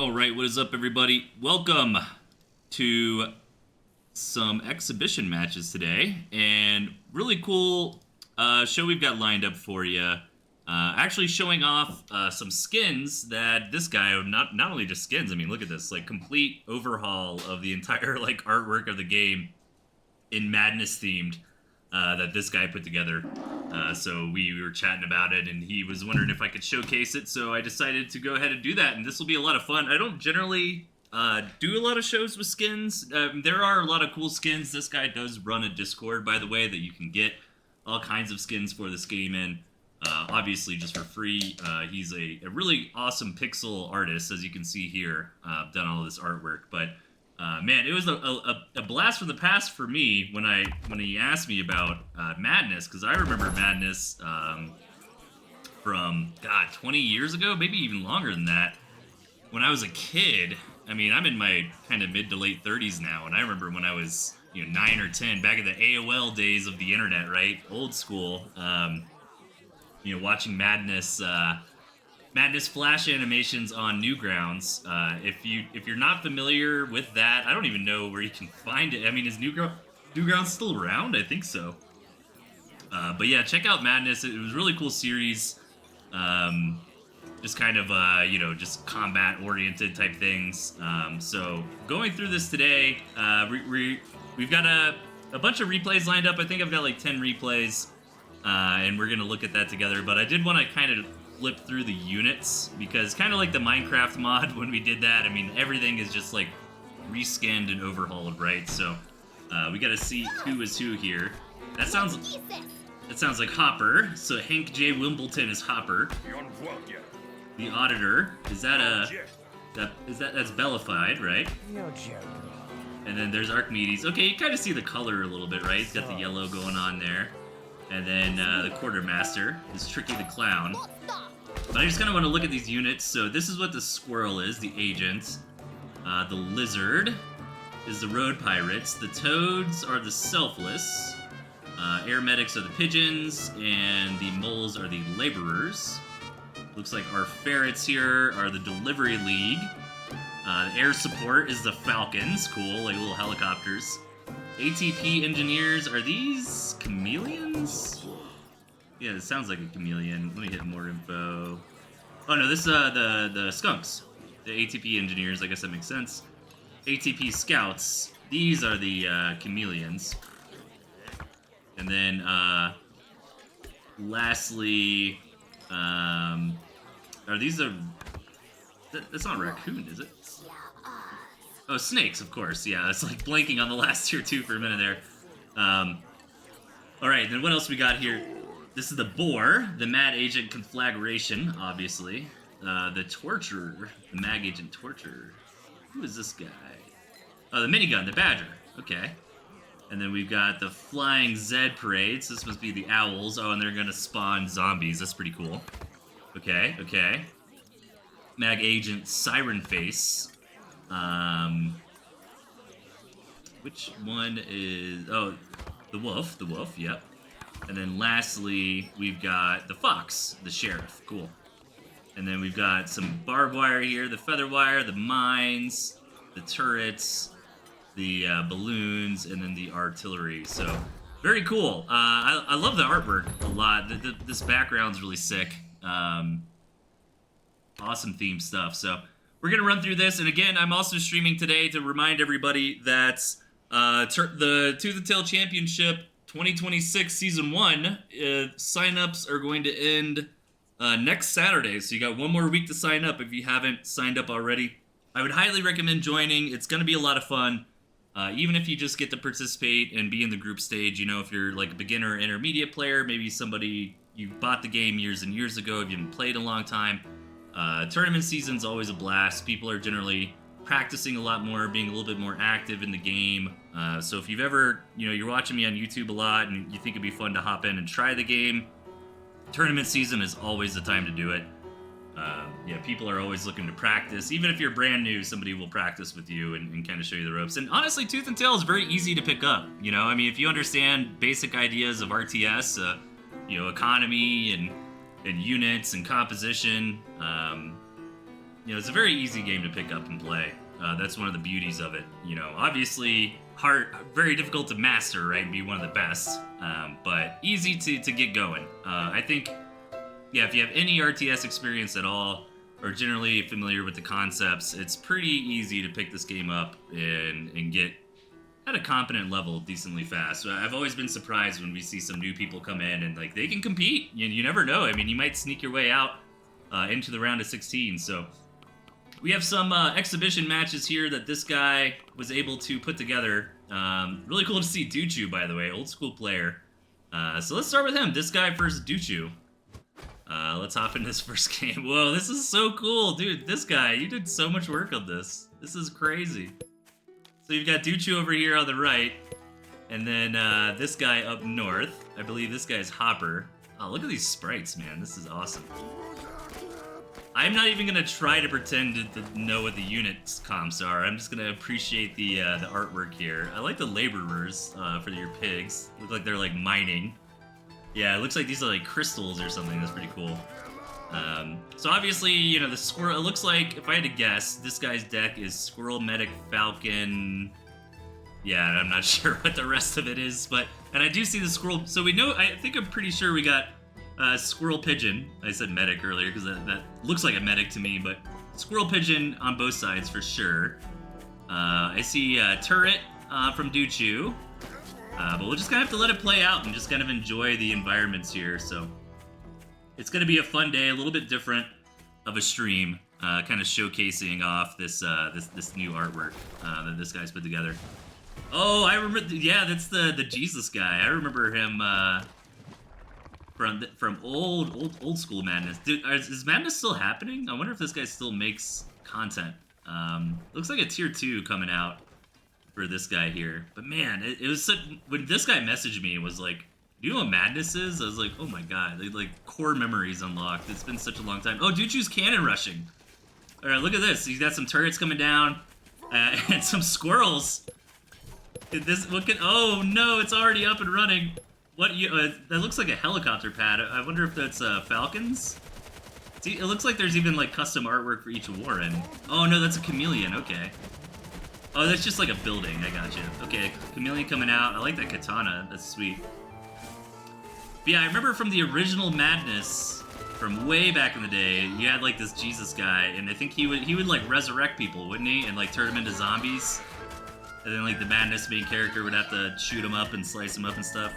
All right, what is up, everybody? Welcome to some exhibition matches today, and really cool show we've got lined up for you. Actually, showing off some skins that this guy not only just skins. I mean, look at this, like complete overhaul of the entire like artwork of the game in Madness themed that this guy put together. So we were chatting about it, and he was wondering if I could showcase it. So I decided to go ahead and do that, and this will be a lot of fun. I don't generally do a lot of shows with skins. There are a lot of cool skins. This guy does run a Discord, by the way, that you can get all kinds of skins for this game in. Obviously, just for free. He's a really awesome pixel artist, as you can see here. Done all of this artwork, but man, it was a blast from the past for me when he asked me about Madness, because I remember Madness from 20 years ago, maybe even longer than that. When I was a kid, I mean, I'm in my kind of mid to late 30s now, and I remember when I was 9 or 10, back in the AOL days of the internet, right, old school. Watching Madness. Madness Flash animations on Newgrounds. If you're not familiar with that, I don't even know where you can find it. I mean, is Newgrounds still around? I think so. But yeah, check out Madness. It was a really cool series. Just kind of just combat oriented type things. So going through this today, we've got a bunch of replays lined up. I think I've got like 10 replays, and we're gonna look at that together. But I did want to kind of flip through the units, because kind of like the Minecraft mod when we did that, I mean, everything is just like reskinned and overhauled, right? So we gotta see who is who here. That sounds like Hopper. So Hank J. Wimbledon is Hopper. The Auditor, that's Bellified, right? No joke. And then there's Archimedes. Okay, you kind of see the color a little bit, right? He's got the yellow going on there. And then the Quartermaster is Tricky the Clown. But I just kind of want to look at these units. So this is what the Squirrel is, the Agent. The Lizard is the Road Pirates. The Toads are the Selfless. Air Medics are the Pigeons. And the Moles are the Laborers. Looks like our Ferrets here are the Delivery League. The Air Support is the Falcons. Cool, like little helicopters. ATP Engineers, are these chameleons? Yeah, it sounds like a chameleon. Let me hit more info. Oh no, this is the Skunks. The ATP Engineers, I guess that makes sense. ATP Scouts, these are the chameleons. And then lastly, are these that's not a raccoon, is it? Oh, snakes, of course. Yeah, it's like blanking on the last tier 2 for a minute there. All right, then what else we got here? This is the Boar, the Mad Agent Conflagration, obviously. The Torturer, the Mag Agent Torturer. Who is this guy? Oh, the Minigun, the Badger. Okay. And then we've got the Flying Zed Parades. This must be the Owls. Oh, and they're gonna spawn zombies. That's pretty cool. Okay. Mag Agent Siren Face. Which one is... Oh, the Wolf, yep. And then lastly, we've got the Fox, the Sheriff. Cool. And then we've got some barbed wire here, the feather wire, the mines, the turrets, the balloons, and then the artillery. So, very cool. I love the artwork a lot. This background's really sick. Awesome theme stuff. So, we're going to run through this. And again, I'm also streaming today to remind everybody that the Tooth and Tail Championship 2026 Season 1 sign-ups are going to end next Saturday. So you got one more week to sign up if you haven't signed up already. I would highly recommend joining. It's going to be a lot of fun. Even if you just get to participate and be in the group stage, if you're like a beginner or intermediate player, maybe somebody you bought the game years and years ago, if you haven't played a long time. Tournament season's always a blast. People are generally practicing a lot more, being a little bit more active in the game. So if you've ever, you're watching me on YouTube a lot and you think it'd be fun to hop in and try the game, tournament season is always the time to do it. People are always looking to practice. Even if you're brand new, somebody will practice with you and kind of show you the ropes. And honestly, Tooth and Tail is very easy to pick up. If you understand basic ideas of RTS, economy and units and composition, you know, it's a very easy game to pick up and play. That's one of the beauties of it. You know, obviously hard, very difficult to master, right? And be one of the best, but easy to get going. I think, yeah, if you have any RTS experience at all, or generally familiar with the concepts, it's pretty easy to pick this game up and get at a competent level decently fast. So I've always been surprised when we see some new people come in and like they can compete. You never know. I mean, you might sneak your way out into the round of 16. So we have some exhibition matches here that this guy was able to put together. Really cool to see Duchu, by the way, old school player. So let's start with him. This guy versus Duchu. Let's hop in this first game. Whoa, this is so cool, dude. This guy, you did so much work on this. This is crazy. So you've got Duchu over here on the right, and then this guy up north. I believe this guy's Hopper. Oh, look at these sprites, man. This is awesome. I'm not even gonna try to pretend to know what the units comps are. I'm just gonna appreciate the artwork here. I like the laborers for your pigs. Look like they're like mining. Yeah, it looks like these are like crystals or something. That's pretty cool. So obviously, you know, the squirrel, it looks like, if I had to guess, this guy's deck is Squirrel, Medic, Falcon. Yeah, I'm not sure what the rest of it is, but, and I do see the squirrel, so we know, I think I'm pretty sure we got Squirrel Pigeon. I said Medic earlier because that looks like a Medic to me, but Squirrel Pigeon on both sides for sure. I see Turret from Duchu. But we'll just kind of have to let it play out and just kind of enjoy the environments here. So it's going to be a fun day, a little bit different of a stream, kind of showcasing off this this new artwork that this guy's put together. Oh, I remember. Yeah, that's the Jesus guy. I remember him from old school Madness. Dude, is Madness still happening? I wonder if this guy still makes content. Looks like a tier 2 coming out for this guy here. But man, it was such, when this guy messaged me and was like, "Do you know what Madness is?" I was like, oh my god, like core memories unlocked. It's been such a long time. Oh, Duchu's cannon rushing. All right, look at this. He's got some turrets coming down and some squirrels. Oh no, it's already up and running. What? That looks like a helicopter pad. I wonder if that's Falcons. See, it looks like there's even like custom artwork for each warren. Oh no, that's a chameleon. Okay. Oh, that's just like a building. I gotcha. Okay, chameleon coming out. I like that katana. That's sweet. But yeah, I remember from the original Madness, from way back in the day, you had like this Jesus guy, and I think he would like resurrect people, wouldn't he? And like turn them into zombies. And then like the Madness main character would have to shoot him up and slice him up and stuff.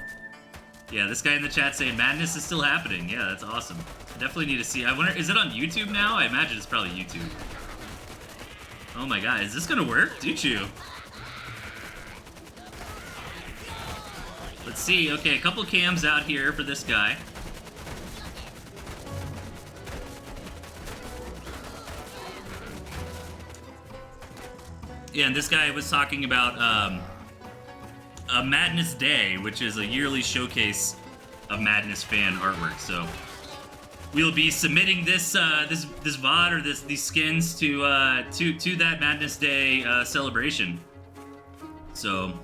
Yeah, this guy in the chat saying Madness is still happening. Yeah, that's awesome. I definitely need to see. I wonder, is it on YouTube now? I imagine it's probably YouTube. Oh my god, is this gonna work? Duchu. Let's see. Okay, a couple cams out here for this guy. Yeah, and this guy was talking about a Madness Day, which is a yearly showcase of Madness fan artwork. So we'll be submitting this this VOD or these skins to that Madness Day celebration. So,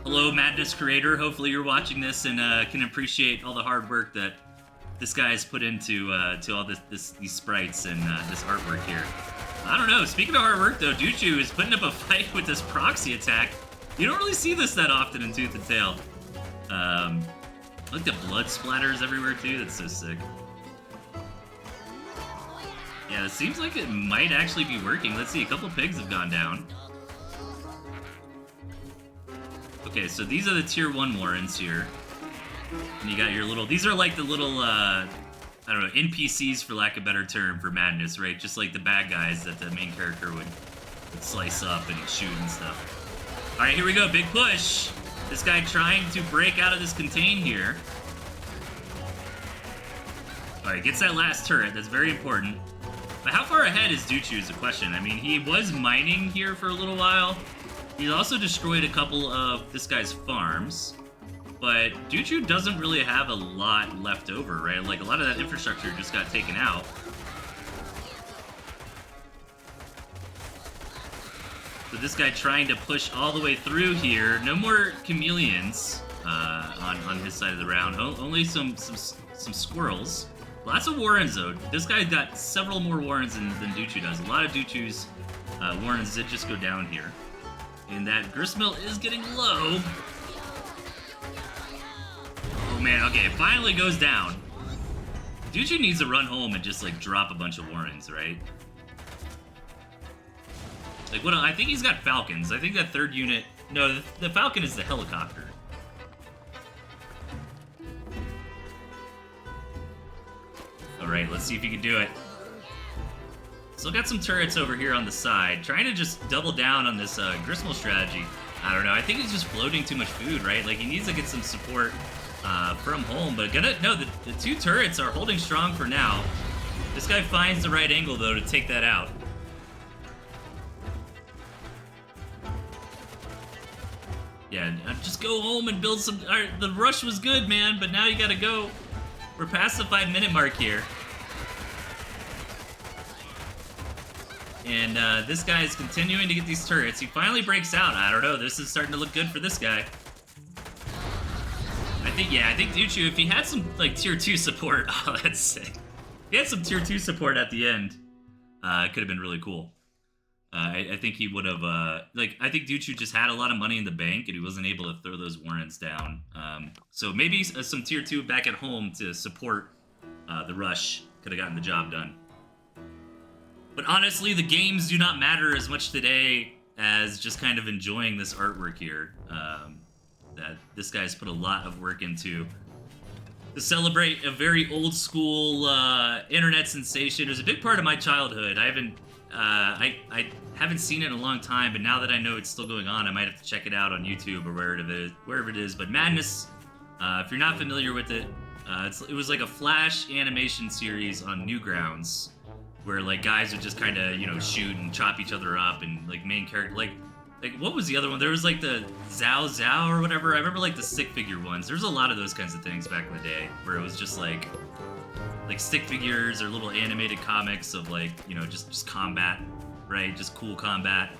hello Madness creator. Hopefully you're watching this and can appreciate all the hard work that this guy has put into to all these sprites and this artwork here. I don't know. Speaking of hard work though, Duchu is putting up a fight with this proxy attack. You don't really see this that often in Tooth and Tail. Look, the blood splatters everywhere too. That's so sick. Yeah, it seems like it might actually be working. Let's see, a couple pigs have gone down. Okay, so these are the tier 1 warrens here. And you got your little, these are like the little, I don't know, NPCs for lack of a better term for Madness, right? Just like the bad guys that the main character would slice up and shoot and stuff. Alright, here we go, big push. This guy trying to break out of this contain here. Alright, gets that last turret, that's very important. But how far ahead is Duchu is the question. I mean, he was mining here for a little while. He's also destroyed a couple of this guy's farms. But Duchu doesn't really have a lot left over, right? Like, a lot of that infrastructure just got taken out. So this guy trying to push all the way through here. No more chameleons on his side of the round. Only some squirrels. Lots of Warrens, though. This guy's got several more Warrens than Duchu does. A lot of Duchu's Warrens did just go down here. And that Gristmill is getting low. Oh, man. Okay, it finally goes down. Duchu needs to run home and just, like, drop a bunch of Warrens, right? Like, what? I think he's got Falcons. I think that third unit... No, the Falcon is the helicopter. Alright, let's see if he can do it. Still got some turrets over here on the side. Trying to just double down on this Gristmill strategy. I don't know. I think he's just floating too much food, right? Like, he needs to get some support from home. But the two turrets are holding strong for now. This guy finds the right angle, though, to take that out. Yeah, just go home and build some... Alright, the rush was good, man, but now you gotta go. We're past the 5-minute mark here. And this guy is continuing to get these turrets. He finally breaks out. I don't know, this is starting to look good for this guy. I think Duchu, if he had some, like, tier 2 support... Oh, that's sick. If he had some tier 2 support at the end, it could have been really cool. I think he would have, I think Duchu just had a lot of money in the bank and he wasn't able to throw those Warrens down. So maybe some tier 2 back at home to support the rush could have gotten the job done. But honestly, the games do not matter as much today as just kind of enjoying this artwork here. That this guy's put a lot of work into to celebrate a very old school internet sensation. It was a big part of my childhood. I haven't seen it in a long time, but now that I know it's still going on, I might have to check it out on YouTube or wherever it is. But Madness, if you're not familiar with it, it was like a Flash animation series on Newgrounds, where like guys would just kind of, you know, shoot and chop each other up, and like main character, like what was the other one? There was like the Zao Zao or whatever. I remember like the stick figure ones. There's a lot of those kinds of things back in the day where it was just like stick figures or little animated comics of like, you know, just combat, right? Just cool combat,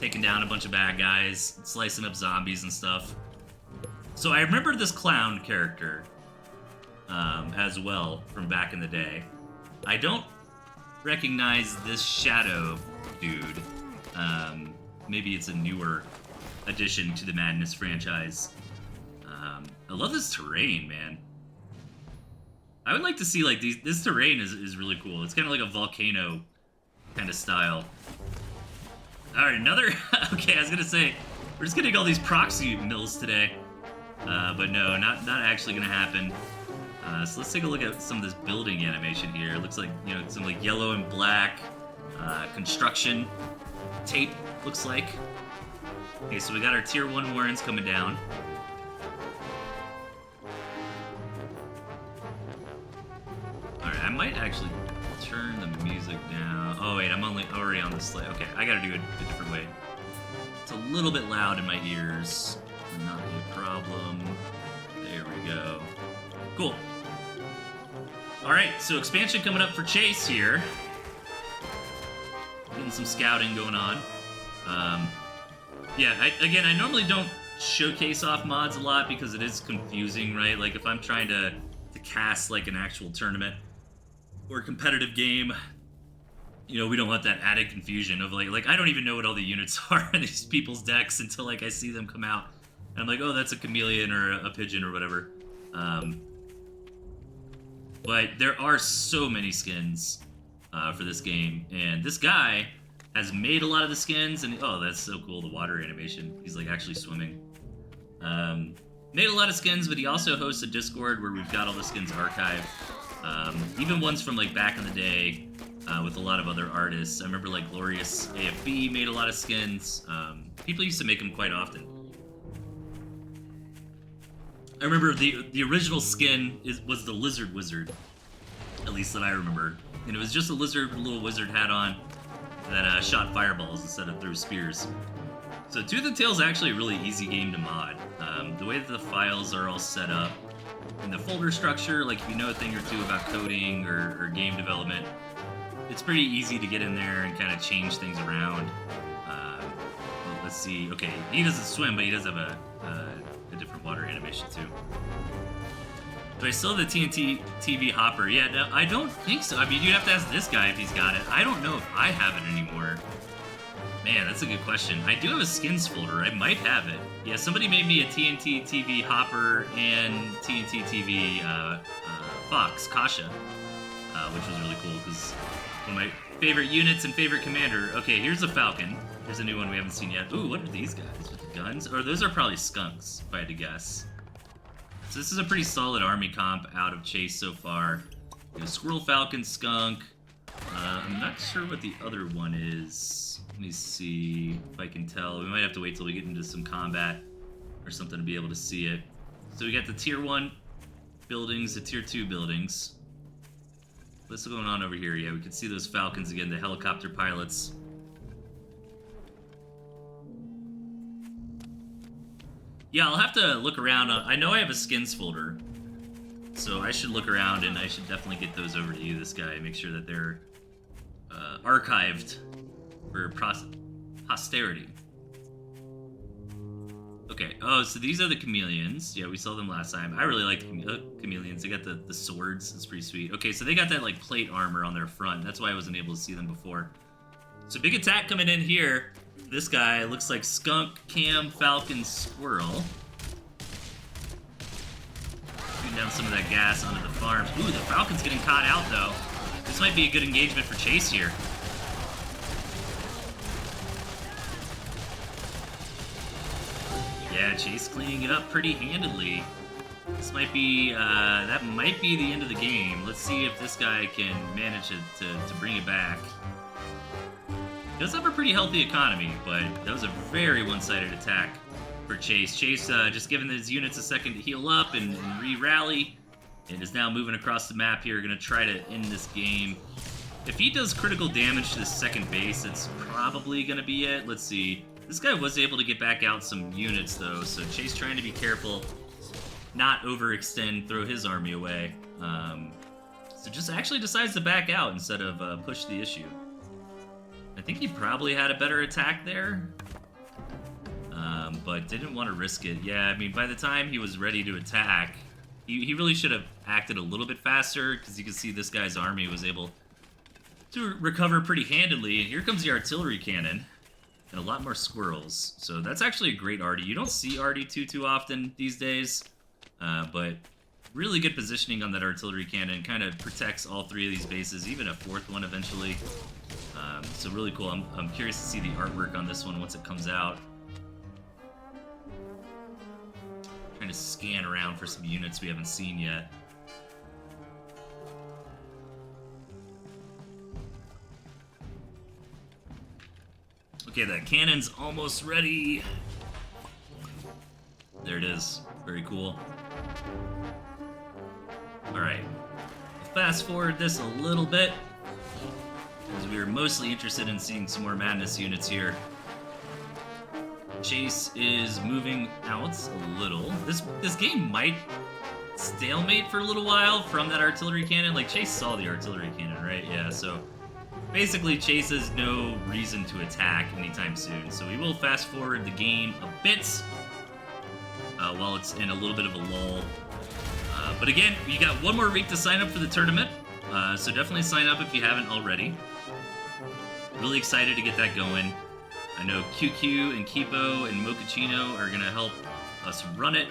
taking down a bunch of bad guys, slicing up zombies and stuff. So I remember this clown character as well from back in the day. I don't recognize this shadow dude. Maybe it's a newer addition to the Madness franchise. I love this terrain, man. I would like to see, like, this terrain is really cool. It's kind of like a volcano kind of style. Alright, another... Okay, I was gonna say, we're just getting all these proxy mills today. But no, not actually gonna happen. So let's take a look at some of this building animation here. It looks like, you know, some, like, yellow and black construction tape, looks like. Okay, so we got our tier 1 Warrens coming down. Alright, I might actually turn the music down. Oh wait, I'm already on the slide. Okay, I gotta do it a different way. It's a little bit loud in my ears. Not a problem. There we go. Cool. Alright, so expansion coming up for Chase here. Getting some scouting going on. Yeah, I normally don't showcase off mods a lot because it is confusing, right? Like if I'm trying to cast like an actual tournament or competitive game, you know, we don't want that added confusion of like I don't even know what all the units are in these people's decks until like I see them come out. And I'm like, oh, that's a chameleon or a pigeon or whatever. But there are so many skins for this game, and this guy has made a lot of the skins, and oh, that's so cool, the water animation. He's like actually swimming. Made a lot of skins, but he also hosts a Discord where we've got all the skins archived. Even ones from like back in the day with a lot of other artists. I remember like Glorious AFB made a lot of skins. People used to make them quite often. I remember the original skin was the Lizard Wizard, at least that I remember. And it was just a lizard with a little wizard hat on that shot fireballs instead of threw spears. So Tooth and Tail's actually a really easy game to mod. The way that the files are all set up, and the folder structure, like if you know a thing or two about coding or game development, it's pretty easy to get in there and kind of change things around. Well, let's see. Okay, he doesn't swim, but he does have a different water animation too. Do I still have the TNT-TV hopper? Yeah, no, I don't think so. I mean, you'd have to ask this guy if he's got it. I don't know if I have it anymore. Man, that's a good question. I do have a skins folder. I might have it. Yeah, somebody made me a TNT-TV hopper and TNT-TV Fox, Kasha, which was really cool because one of my favorite units and favorite commander. Okay, here's a Falcon. Here's a new one we haven't seen yet. Ooh, what are these guys with the guns? Or those are probably skunks, if I had to guess. So this is a pretty solid army comp out of Chase so far. You know, Squirrel, Falcon, Skunk. I'm not sure what the other one is. Let me see if I can tell. We might have to wait till we get into some combat or something to be able to see it. So we got the tier 1 buildings, the tier 2 buildings. What's going on over here? Yeah, we can see those Falcons again, the helicopter pilots. Yeah, I'll have to look around. I know I have a skins folder, so I should look around and I should definitely get those over to you, this guy, make sure that they're archived for posterity. Okay, oh, so these are the chameleons. Yeah, we saw them last time. I really like the chameleons. They got the swords. It's pretty sweet. Okay, so they got that, like, plate armor on their front. That's why I wasn't able to see them before. So big attack coming in here. This guy looks like Skunk, Cam, Falcon, Squirrel. Shooting down some of that gas onto the farms. Ooh, the Falcon's getting caught out, though. This might be a good engagement for Chase here. Yeah, Chase cleaning it up pretty handedly. This might be, that might be the end of the game. Let's see if this guy can manage to bring it back. He does have a pretty healthy economy, but that was a very one-sided attack for Chase. Chase just giving his units a second to heal up and re-rally, and is now moving across the map here, going to try to end this game. If he does critical damage to the second base, that's probably going to be it. Let's see. This guy was able to get back out some units, though, so Chase trying to be careful, not overextend, throw his army away. So just actually decides to back out instead of push the issue. I think he probably had a better attack there, but didn't want to risk it. Yeah, I mean, by the time he was ready to attack, he really should have acted a little bit faster, because you can see this guy's army was able to recover pretty handily. And here comes the artillery cannon, and a lot more squirrels. So that's actually a great arty. You don't see arty too often these days, but really good positioning on that artillery cannon. Kind of protects all three of these bases, even a fourth one eventually. So really cool. I'm curious to see the artwork on this one once it comes out. Trying to scan around for some units we haven't seen yet. Okay, that cannon's almost ready. There it is. Very cool. Alright. Fast forward this a little bit, because we were mostly interested in seeing some more Madness units here. Chase is moving out a little. This game might stalemate for a little while from that artillery cannon. Like, Chase saw the artillery cannon, right? Yeah, so basically Chase has no reason to attack anytime soon. So we will fast forward the game a bit while it's in a little bit of a lull. But again, you got one more week to sign up for the tournament, so definitely sign up if you haven't already. Really excited to get that going. I know QQ and Kipo and Mochaccino are going to help us run it.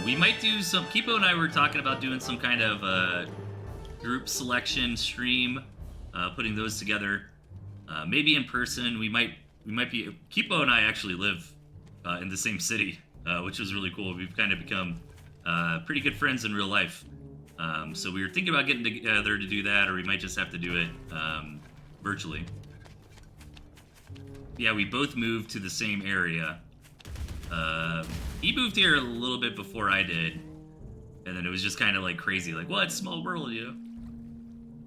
We might do some... Kipo and I were talking about doing some kind of group selection stream, putting those together. Maybe in person. We might be... Kipo and I actually live in the same city, which was really cool. We've kind of become pretty good friends in real life. So we were thinking about getting together to do that, or we might just have to do it virtually. Yeah, we both moved to the same area. He moved here a little bit before I did, and then it was just kind of like crazy, like, what? Small world, you know?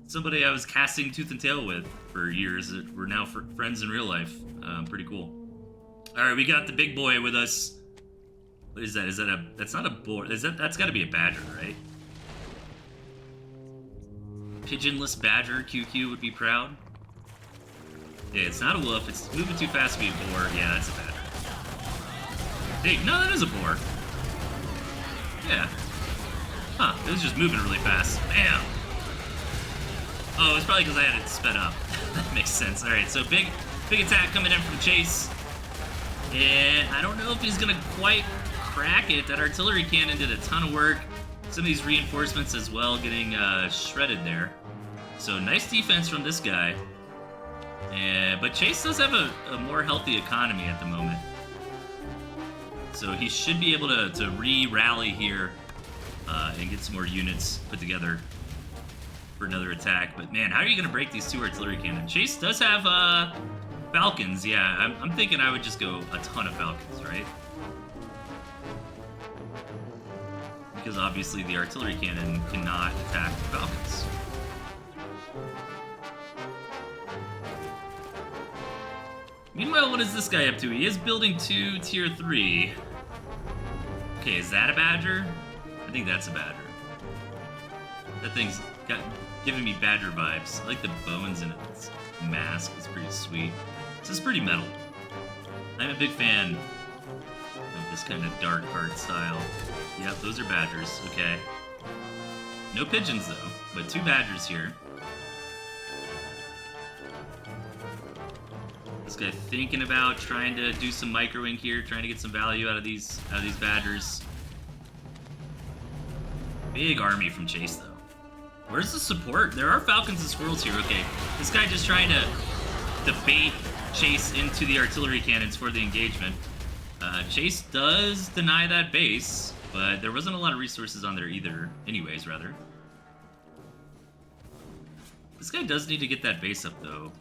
Somebody I was casting Tooth and Tail with for years, we're now friends in real life. Pretty cool. Alright, we got the big boy with us. What is that? Is that that's not a boar. That's gotta be a badger, right? Pigeonless badger, QQ would be proud. Yeah, it's not a wolf. It's moving too fast to be a boar. Yeah, that's a badger. Hey, no, that is a boar. Yeah. Huh, it was just moving really fast. Bam! Oh, it's probably because I had it sped up. That makes sense. Alright, so big attack coming in from Chase. And I don't know if he's gonna quite crack it. That artillery cannon did a ton of work. Some of these reinforcements as well getting shredded there. So nice defense from this guy. But Chase does have a more healthy economy at the moment. So he should be able to re-rally here and get some more units put together for another attack. But man, how are you going to break these two artillery cannons? Chase does have Falcons. Yeah, I'm thinking I would just go a ton of Falcons, right? Because obviously the artillery cannon cannot attack the Falcons. Meanwhile, what is this guy up to? He is building 2 tier 3. Okay, is that a Badger? I think that's a Badger. That thing's giving me Badger vibes. I like the bones in its mask. It's pretty sweet. This is pretty metal. I'm a big fan of this kind of dark art style. Yep, those are Badgers. Okay. No pigeons, though, but 2 Badgers here. This guy thinking about trying to do some microing here, trying to get some value out of these Badgers. Big army from Chase, though. Where's the support? There are Falcons and Squirrels here. Okay, this guy just trying to bait Chase into the artillery cannons for the engagement. Chase does deny that base, but there wasn't a lot of resources on there either. Anyways, rather. This guy does need to get that base up, though.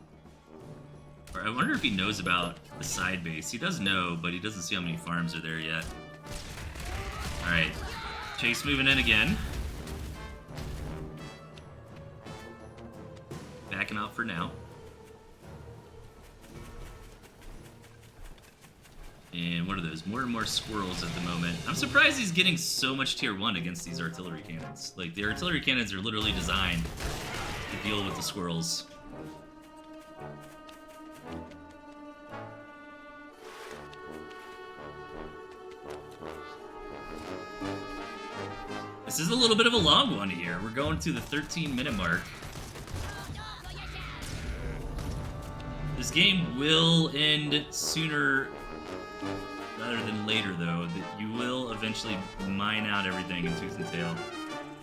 Or I wonder if he knows about the side base. He does know, but he doesn't see how many farms are there yet. Alright. Chase moving in again. Backing out for now. And what are those? More and more squirrels at the moment. I'm surprised he's getting so much tier 1 against these artillery cannons. Like, the artillery cannons are literally designed to deal with the squirrels. This is a little bit of a long one here. We're going to the 13-minute mark. This game will end sooner rather than later, though. That you will eventually mine out everything in Tooth and Tail.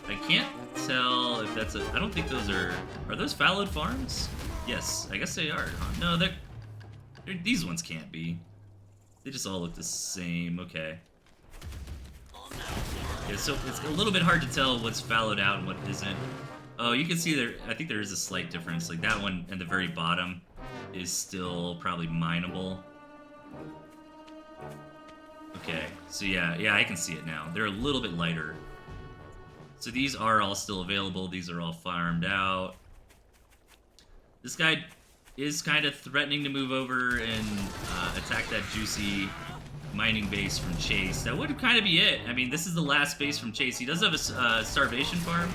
I can't tell if that's a... I don't think those are... Are those fallowed farms? Yes, I guess they are. No, these ones can't be. They just all look the same. Okay. Yeah, so it's a little bit hard to tell what's fallowed out and what isn't. Oh, you can see there, I think there is a slight difference. Like that one at the very bottom is still probably mineable. Okay, so yeah, I can see it now. They're a little bit lighter. So these are all still available. These are all farmed out. This guy is kind of threatening to move over and attack that juicy mining base from Chase. That would kind of be it. I mean, this is the last base from Chase. He does have a starvation farm,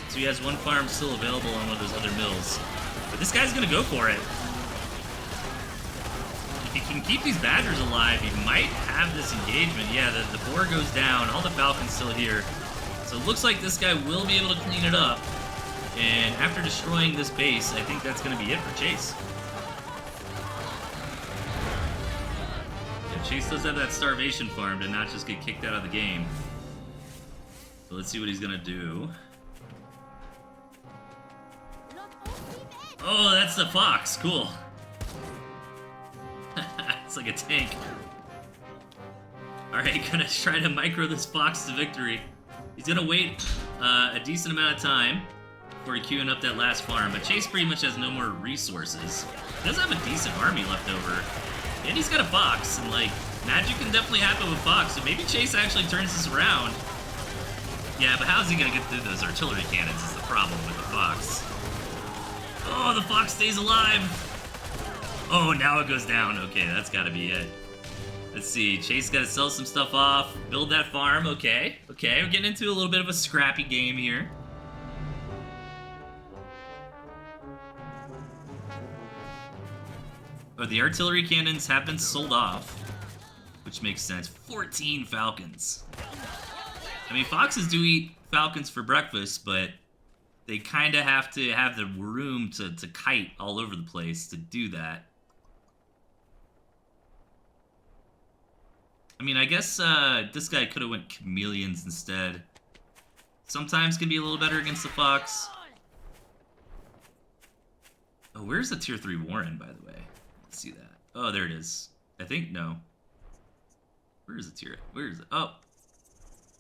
so he has one farm still available on one of those other mills. But this guy's gonna go for it. If he can keep these Badgers alive, he might have this engagement. Yeah, the boar goes down. All the Falcons still here. So it looks like this guy will be able to clean it up. And after destroying this base, I think that's gonna be it for Chase. Chase does have that starvation farm to not just get kicked out of the game. So let's see what he's gonna do. Oh, that's the fox. Cool. It's like a tank. Alright, gonna try to micro this fox to victory. He's gonna wait a decent amount of time before he queuing up that last farm, but Chase pretty much has no more resources. He does have a decent army left over. And he's got a fox, and like, magic can definitely happen with fox, so maybe Chase actually turns this around. Yeah, but how's he gonna get through those artillery cannons is the problem with the fox. Oh, the fox stays alive! Oh, now it goes down. Okay, that's gotta be it. Let's see, Chase gotta sell some stuff off, build that farm. Okay, we're getting into a little bit of a scrappy game here. Oh, the artillery cannons have been sold off, which makes sense. 14 Falcons. I mean, foxes do eat falcons for breakfast, but they kind of have to have the room to kite all over the place to do that. I mean, I guess this guy could have went chameleons instead. Sometimes can be a little better against the fox. Oh, where's the tier 3 Warren, by the way? Let's see that. Oh, there it is. I think, no. Where is the tier? Where is it? Oh.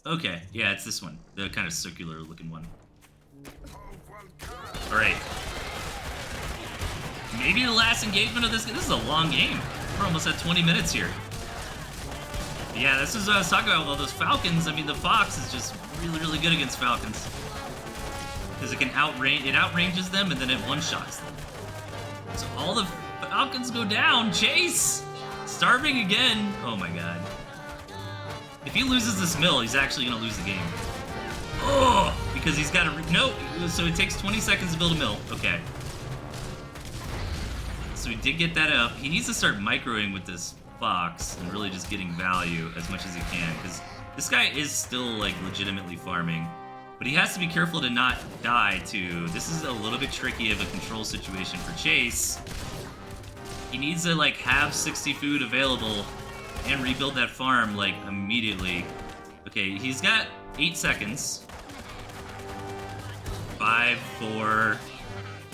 Okay, yeah, it's this one. The kind of circular looking one. Alright. Maybe the last engagement of this game. This is a long game. We're almost at 20 minutes here. Yeah, this is what I was talking about with all those falcons. I mean, the fox is just really, really good against falcons. Because it can outranges them and then it one-shots them. So all the falcons go down. Chase! Starving again. Oh my god. If he loses this mill, he's actually going to lose the game. Oh! Because he's got to... No! So it takes 20 seconds to build a mill. Okay. So he did get that up. He needs to start microing with this fox and really just getting value as much as he can. Because this guy is still, like, legitimately farming. But he has to be careful to not die, too. This is a little bit tricky of a control situation for Chase. He needs to, like, have 60 food available and rebuild that farm, like, immediately. Okay, he's got 8 seconds. 5, 4,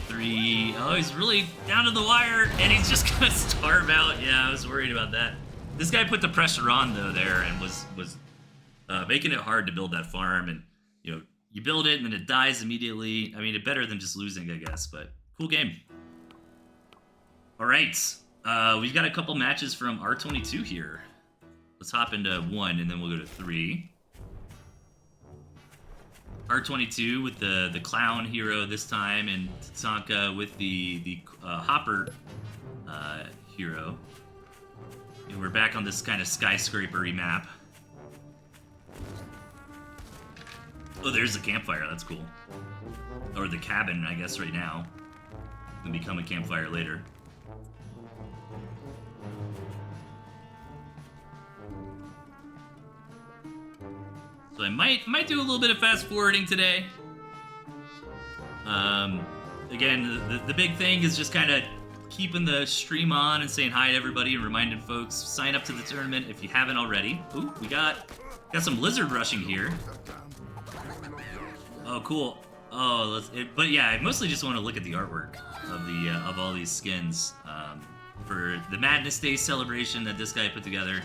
3... Oh, he's really down to the wire, and he's just gonna starve out. Yeah, I was worried about that. This guy put the pressure on, though, there, and was making it hard to build that farm, and, you know, you build it, and then it dies immediately. I mean, it's better than just losing, I guess, but cool game. All right, we've got a couple matches from R22 here. Let's hop into 1, and then we'll go to 3. R22 with the clown hero this time, and Tatanka with the hopper hero. And we're back on this kind of skyscraper-y map. Oh, there's the campfire. That's cool. Or the cabin, I guess, right now. It'll become a campfire later. So I might do a little bit of fast forwarding today. Again, the big thing is just kind of keeping the stream on and saying hi to everybody and reminding folks, sign up to the tournament if you haven't already. Ooh, we got some lizard rushing here. Oh, cool. Oh, but yeah, I mostly just want to look at the artwork of all these skins for the Madness Day celebration that this guy put together.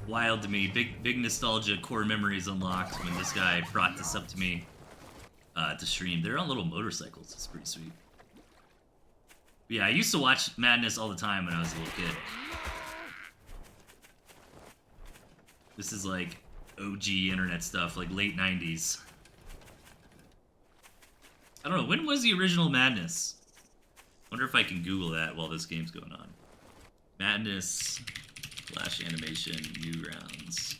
Wild to me. Big nostalgia, core memories unlocked when this guy brought this up to me to stream. They're on little motorcycles. It's pretty sweet. But yeah, I used to watch Madness all the time when I was a little kid. This is like OG internet stuff, like late 90s. I don't know, when was the original Madness? Wonder if I can Google that while this game's going on. Madness, Flash animation, Newgrounds.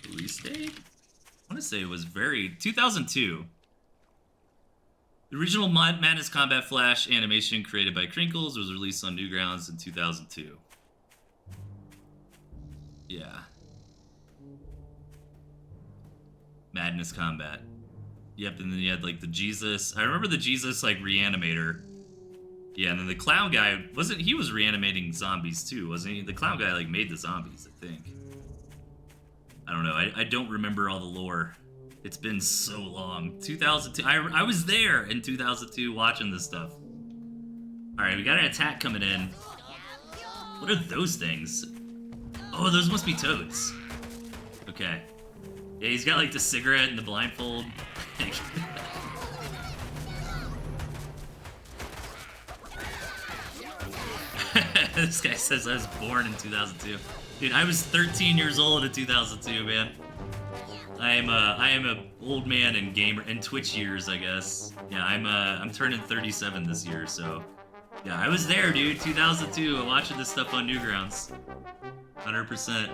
Release date? I want to say it was 2002. The original Madness Combat Flash animation created by Crinkles was released on Newgrounds in 2002. Yeah. Madness Combat. Yep, and then you had like the Jesus. I remember the Jesus like reanimator. Yeah, and then the clown guy he was reanimating zombies too, wasn't he? The clown guy like made the zombies, I think. I don't know. I don't remember all the lore. It's been so long. 2002. I was there in 2002 watching this stuff. All right, we got an attack coming in. What are those things? Oh, those must be toads. Okay. Yeah, he's got like the cigarette and the blindfold. This guy says I was born in 2002. Dude, I was 13 years old in 2002, man. I am a old man in gamer and Twitch years, I guess. Yeah, I'm turning 37 this year, so yeah, I was there, dude. 2002, watching this stuff on Newgrounds. 100%.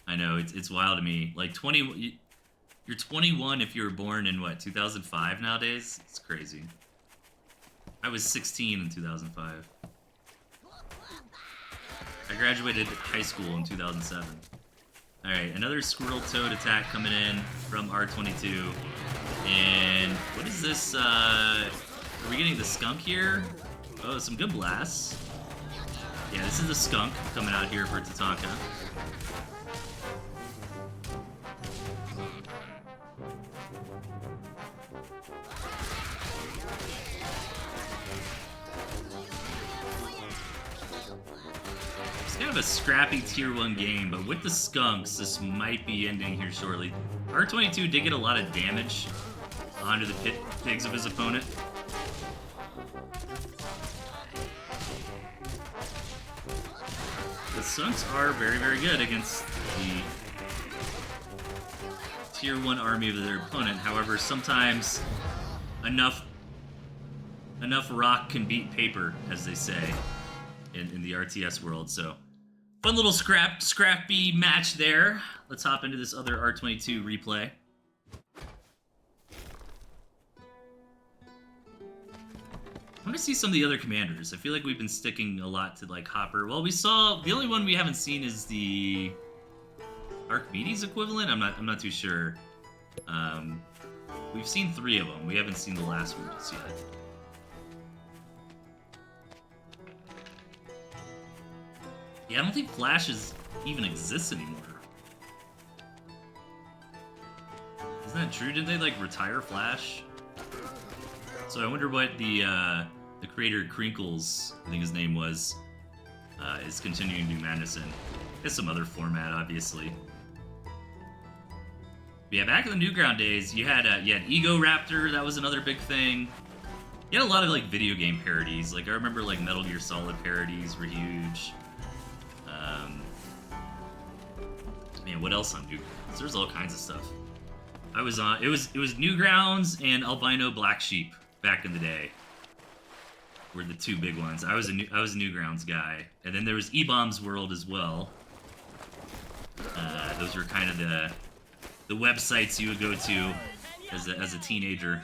I know, it's wild to me. Like, you're 21 if you were born in, what, 2005 nowadays? It's crazy. I was 16 in 2005. I graduated high school in 2007. Alright, another Squirrel Toad attack coming in from R22. And what is this? Are we getting the skunk here? Oh, some good blasts. Yeah, this is the skunk coming out here for Tatanka. It's kind of a scrappy tier 1 game, but with the skunks, this might be ending here shortly. R22 did get a lot of damage onto the pigs of his opponent. The skunks are very, very good against the tier 1 army of their opponent. However, sometimes enough rock can beat paper, as they say in the RTS world. So fun little scrappy match there. Let's hop into this other R22 replay. I want to see some of the other commanders. I feel like we've been sticking a lot to like Hopper. Well, we saw the only one we haven't seen is the Archimedes equivalent. I'm not too sure. We've seen 3 of them. We haven't seen the last one just yet. Yeah, I don't think Flashes even exists anymore. Isn't that true? Did they like retire Flash? So I wonder what the creator Crinkles, I think his name was, is continuing to do madness in. It's some other format, obviously. But yeah, back in the Newground days, you had Ego Raptor. That was another big thing. You had a lot of like video game parodies. Like I remember like Metal Gear Solid parodies were huge. Man, what else on Newgrounds? There's all kinds of stuff. I was on. It was Newgrounds and Albino Black Sheep back in the day. Were the 2 big ones. I was a Newgrounds guy, and then there was E-Bombs World as well. Those were kind of the websites you would go to as a teenager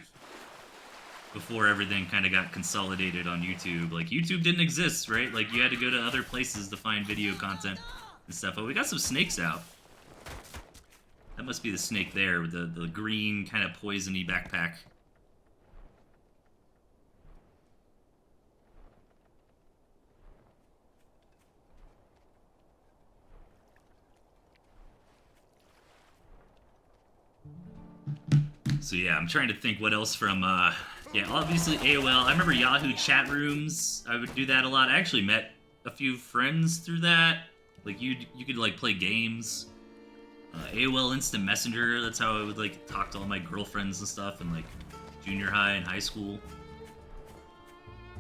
before everything kind of got consolidated on YouTube. Like YouTube didn't exist, right? Like you had to go to other places to find video content and stuff. But we got some snakes out. That must be the snake there with the green kind of poisony backpack. So yeah, I'm trying to think what else from, yeah, obviously AOL. I remember Yahoo chat rooms. I would do that a lot. I actually met a few friends through that. Like you could like play games. AOL Instant Messenger. That's how I would like talk to all my girlfriends and stuff in like junior high and high school.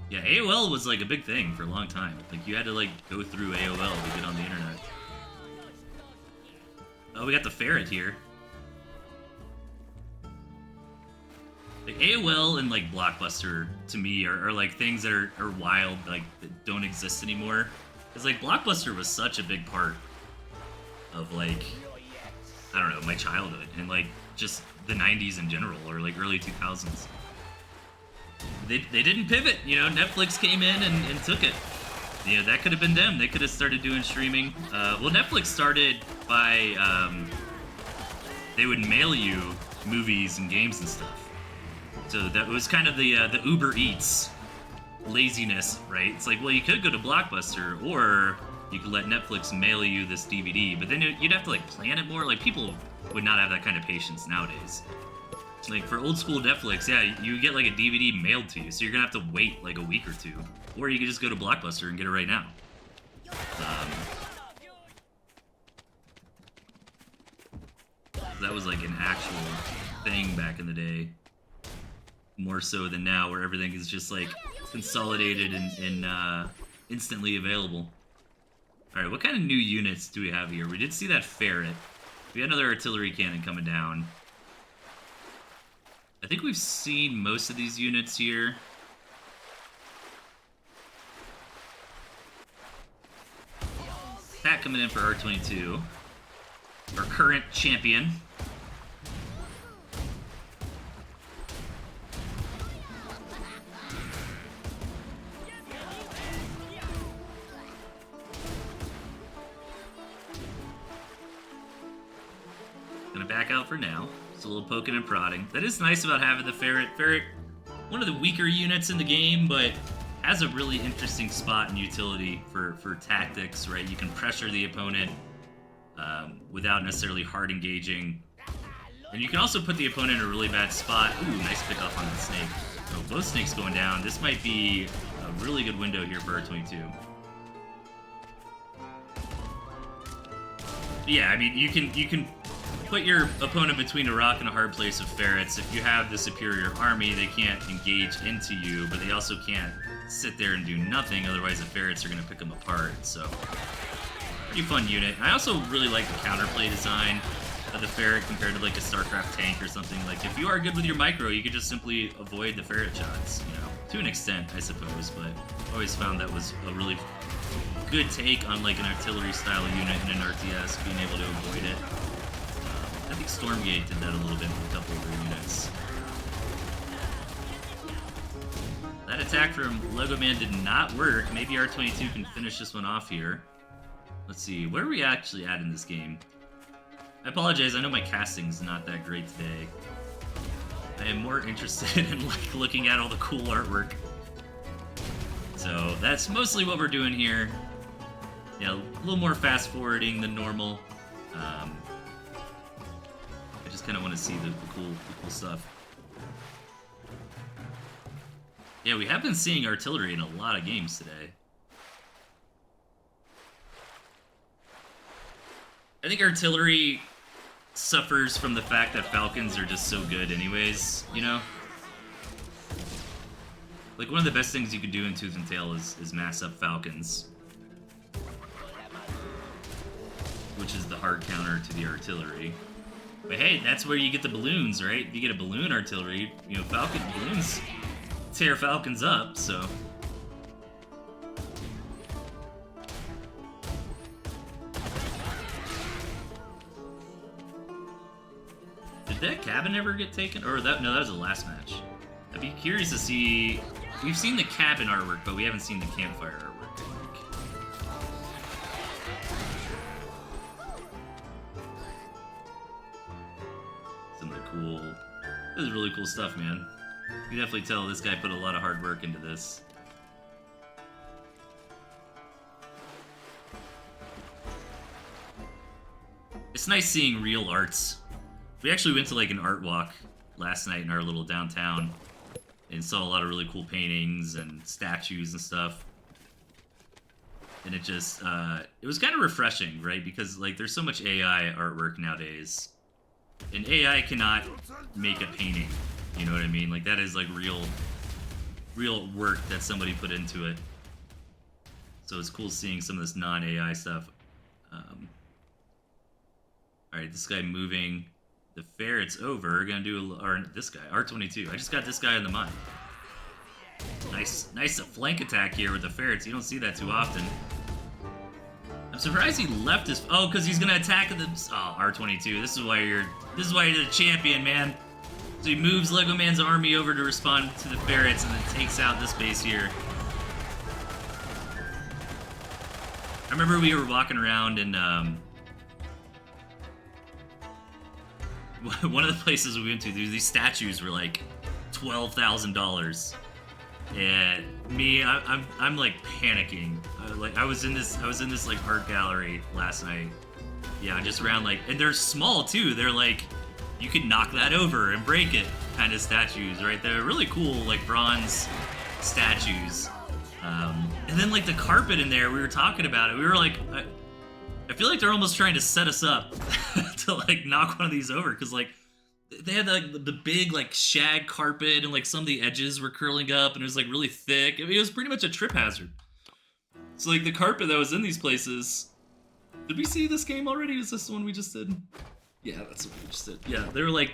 Yeah, AOL was like a big thing for a long time. Like you had to like go through AOL to get on the internet. Oh, we got the ferret here. Like AOL and like Blockbuster to me are like things that are wild, like that don't exist anymore. Cause like Blockbuster was such a big part of like, I don't know, my childhood and like just the 90s in general or like early 2000s. They didn't pivot, you know. Netflix came in and took it. You know, that could have been them. They could have started doing streaming. Well, Netflix started by they would mail you movies and games and stuff. So that was kind of the Uber Eats laziness, right? It's like, well, you could go to Blockbuster, or you could let Netflix mail you this DVD, but then you'd have to like plan it more. Like people would not have that kind of patience nowadays. Like for old school Netflix, yeah, you get like a DVD mailed to you, so you're gonna have to wait like a week or two, or you could just go to Blockbuster and get it right now. That was like an actual thing back in the day. More so than now, where everything is just like consolidated and instantly available. All right, what kind of new units do we have here? We did see that ferret. We had another artillery cannon coming down. I think we've seen most of these units here. Pat coming in for R22, our current champion. Gonna back out for now. Just a little poking and prodding. That is nice about having the Ferret. Ferret, one of the weaker units in the game, but has a really interesting spot and utility for tactics, right? You can pressure the opponent without necessarily hard engaging. And you can also put the opponent in a really bad spot. Ooh, nice pick off on that snake. Oh, both snakes going down. This might be a really good window here for R22. Yeah, I mean, you can put your opponent between a rock and a hard place with ferrets. If you have the superior army, they can't engage into you, but they also can't sit there and do nothing, otherwise the ferrets are going to pick them apart. So, pretty fun unit. I also really like the counterplay design of the ferret compared to like a StarCraft tank or something. Like, if you are good with your micro, you could just simply avoid the ferret shots, you know, to an extent, I suppose, but I always found that was a really good take on like an artillery style unit in an RTS, being able to avoid it. I think Stormgate did that a little bit with a couple of their units. That attack from Lego Man did not work. Maybe R22 can finish this one off here. Let's see, where are we actually at in this game? I apologize, I know my casting's not that great today. I am more interested in like looking at all the cool artwork. So that's mostly what we're doing here. Yeah, a little more fast forwarding than normal. I just kind of want to see the cool stuff. Yeah, we have been seeing artillery in a lot of games today. I think artillery suffers from the fact that Falcons are just so good anyways, you know? Like, one of the best things you could do in Tooth and Tail is mass up Falcons. Which is the hard counter to the artillery. But hey, that's where you get the balloons, right? If you get a balloon artillery, you know, Falcon balloons tear Falcons up, so... Did that cabin ever get taken? Or that, no, that was the last match. I'd be curious to see... We've seen the cabin artwork, but we haven't seen the campfire artwork. Some of the cool... This is really cool stuff, man. You can definitely tell this guy put a lot of hard work into this. It's nice seeing real arts. We actually went to like an art walk last night in our little downtown and saw a lot of really cool paintings and statues and stuff. And it just, it was kind of refreshing, right? Because like there's so much AI artwork nowadays. And AI cannot make a painting, you know what I mean? Like that is like real work that somebody put into it. So it's cool seeing some of this non-AI stuff. Alright, this guy moving the ferrets over. We're gonna do, or this guy, R22. I just got this guy in the mind. Nice flank attack here with the ferrets. You don't see that too often. I'm surprised he left his, oh, because he's gonna attack the, oh, R22. This is why you're the champion, man. So he moves Lego Man's army over to respond to the ferrets and then takes out this base here. I remember we were walking around and one of the places we went to, these statues were like $12,000, and me, I'm like panicking. Like I was in this like art gallery last night. Yeah, just around like, and they're small too. They're like, you could knock that over and break it kind of statues, right? They're really cool, like bronze statues. And then like the carpet in there, we were talking about it. We were like, I feel like they're almost trying to set us up to like knock one of these over, because like they had like the big like shag carpet and like some of the edges were curling up and it was like really thick. I mean, it was pretty much a trip hazard. So like the carpet that was in these places, did we see this game already? Is this the one we just did? Yeah, that's what we just did. Yeah, they were like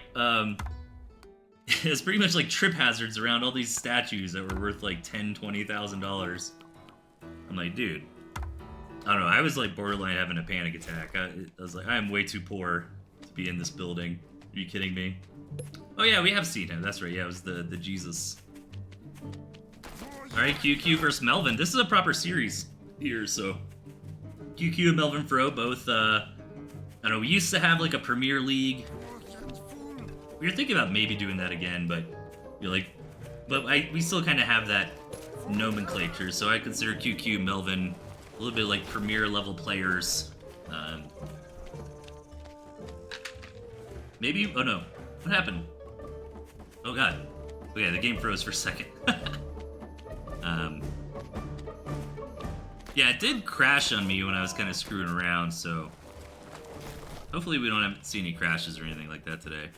it's pretty much like trip hazards around all these statues that were worth like $10,000-$20,000. I'm like, dude, I don't know, I was like borderline having a panic attack. I was like, I am way too poor to be in this building. Are you kidding me? Oh yeah, we have seen him, that's right, yeah, it was the Jesus. Alright, QQ versus Melvin. This is a proper series here, so QQ and Melvin Fro both I know we used to have like a Premier League. We were thinking about maybe doing that again, but you're like, we still kind of have that nomenclature. So I consider QQ, Melvin, a little bit like Premier level players. Maybe. Oh no, what happened? Oh god. Oh yeah, the game froze for a second. Yeah, it did crash on me when I was kind of screwing around, so hopefully we don't see any crashes or anything like that today.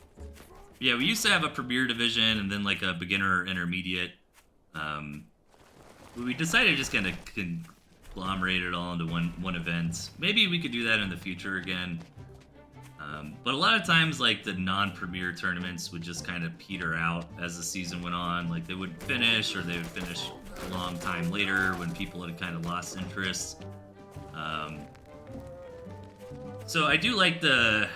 Yeah, we used to have a Premier Division and then like a beginner intermediate. We decided to just kind of conglomerate it all into one event. Maybe we could do that in the future again. But a lot of times, like, the non-Premier tournaments would just kind of peter out as the season went on. Like, they would finish, or they would finish a long time later when people had kind of lost interest. So I do like the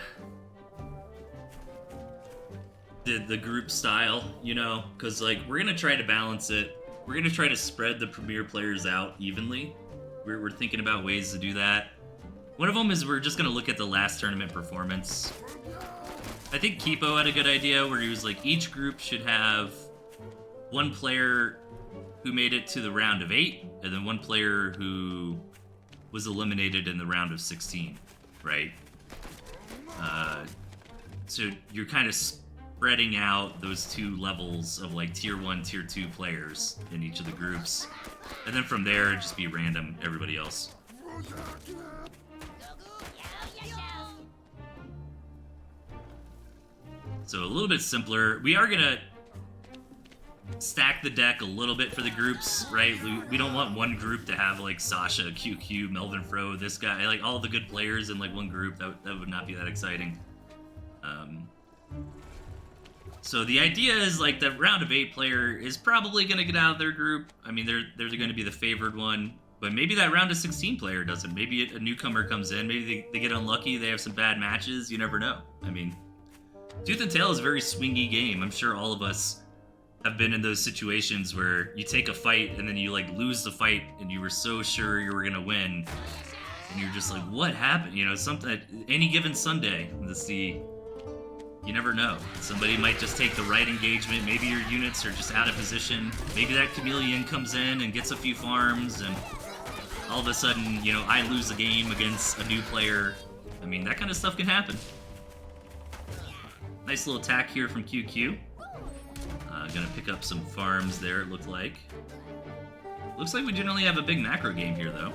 group style, you know, because, like, we're going to try to balance it. We're going to try to spread the Premier players out evenly. We're thinking about ways to do that. One of them is we're just going to look at the last tournament performance. I think Kipo had a good idea where he was like, each group should have one player who made it to the round of 8, and then one player who was eliminated in the round of 16, right? So you're kind of spreading out those two levels of like tier 1, tier 2 players in each of the groups. And then from there, just be random everybody else. So a little bit simpler. We are gonna stack the deck a little bit for the groups, right? We don't want one group to have like Sasha, QQ, Melvin Fro, this guy, like all the good players in like one group. That would not be that exciting. So the idea is like the round of 8 player is probably gonna get out of their group. I mean, they're gonna be the favored one, but maybe that round of 16 player doesn't. Maybe a newcomer comes in. Maybe they get unlucky. They have some bad matches. You never know. I mean, Tooth and Tail is a very swingy game. I'm sure all of us have been in those situations where you take a fight and then you like lose the fight and you were so sure you were gonna win, and you're just like, what happened? You know, something. Any given Sunday, you never know. Somebody might just take the right engagement. Maybe your units are just out of position. Maybe that chameleon comes in and gets a few farms, and all of a sudden, you know, I lose a game against a new player. I mean, that kind of stuff can happen. Nice little attack here from QQ. Gonna pick up some farms there, it looked like. Looks like we generally have a big macro game here, though.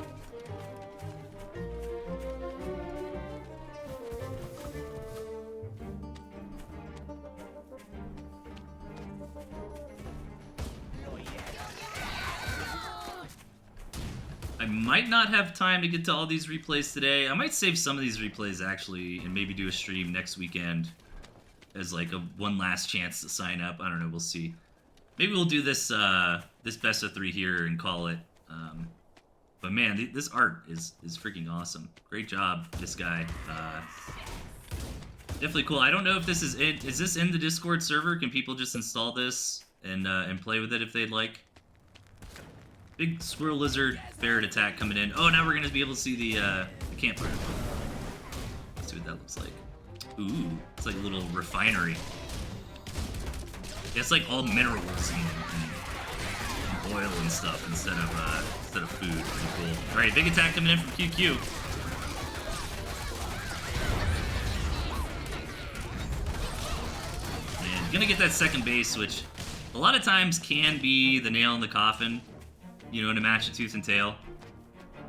I might not have time to get to all these replays today. I might save some of these replays, actually, and maybe do a stream next weekend as like one last chance to sign up. I don't know, we'll see. Maybe we'll do this this best of 3 here and call it. But man, this art is freaking awesome. Great job, this guy. Definitely cool. I don't know if this is it. Is this in the Discord server? Can people just install this and play with it if they'd like? Big squirrel lizard ferret attack coming in. Oh, now we're gonna be able to see the campfire. Let's see what that looks like. Ooh, it's like a little refinery. Yeah, it's like all minerals and oil and stuff instead of food. Pretty cool. All right, big attack coming in from QQ. And gonna get that second base, which a lot of times can be the nail in the coffin, you know, in a match of Tooth and Tail.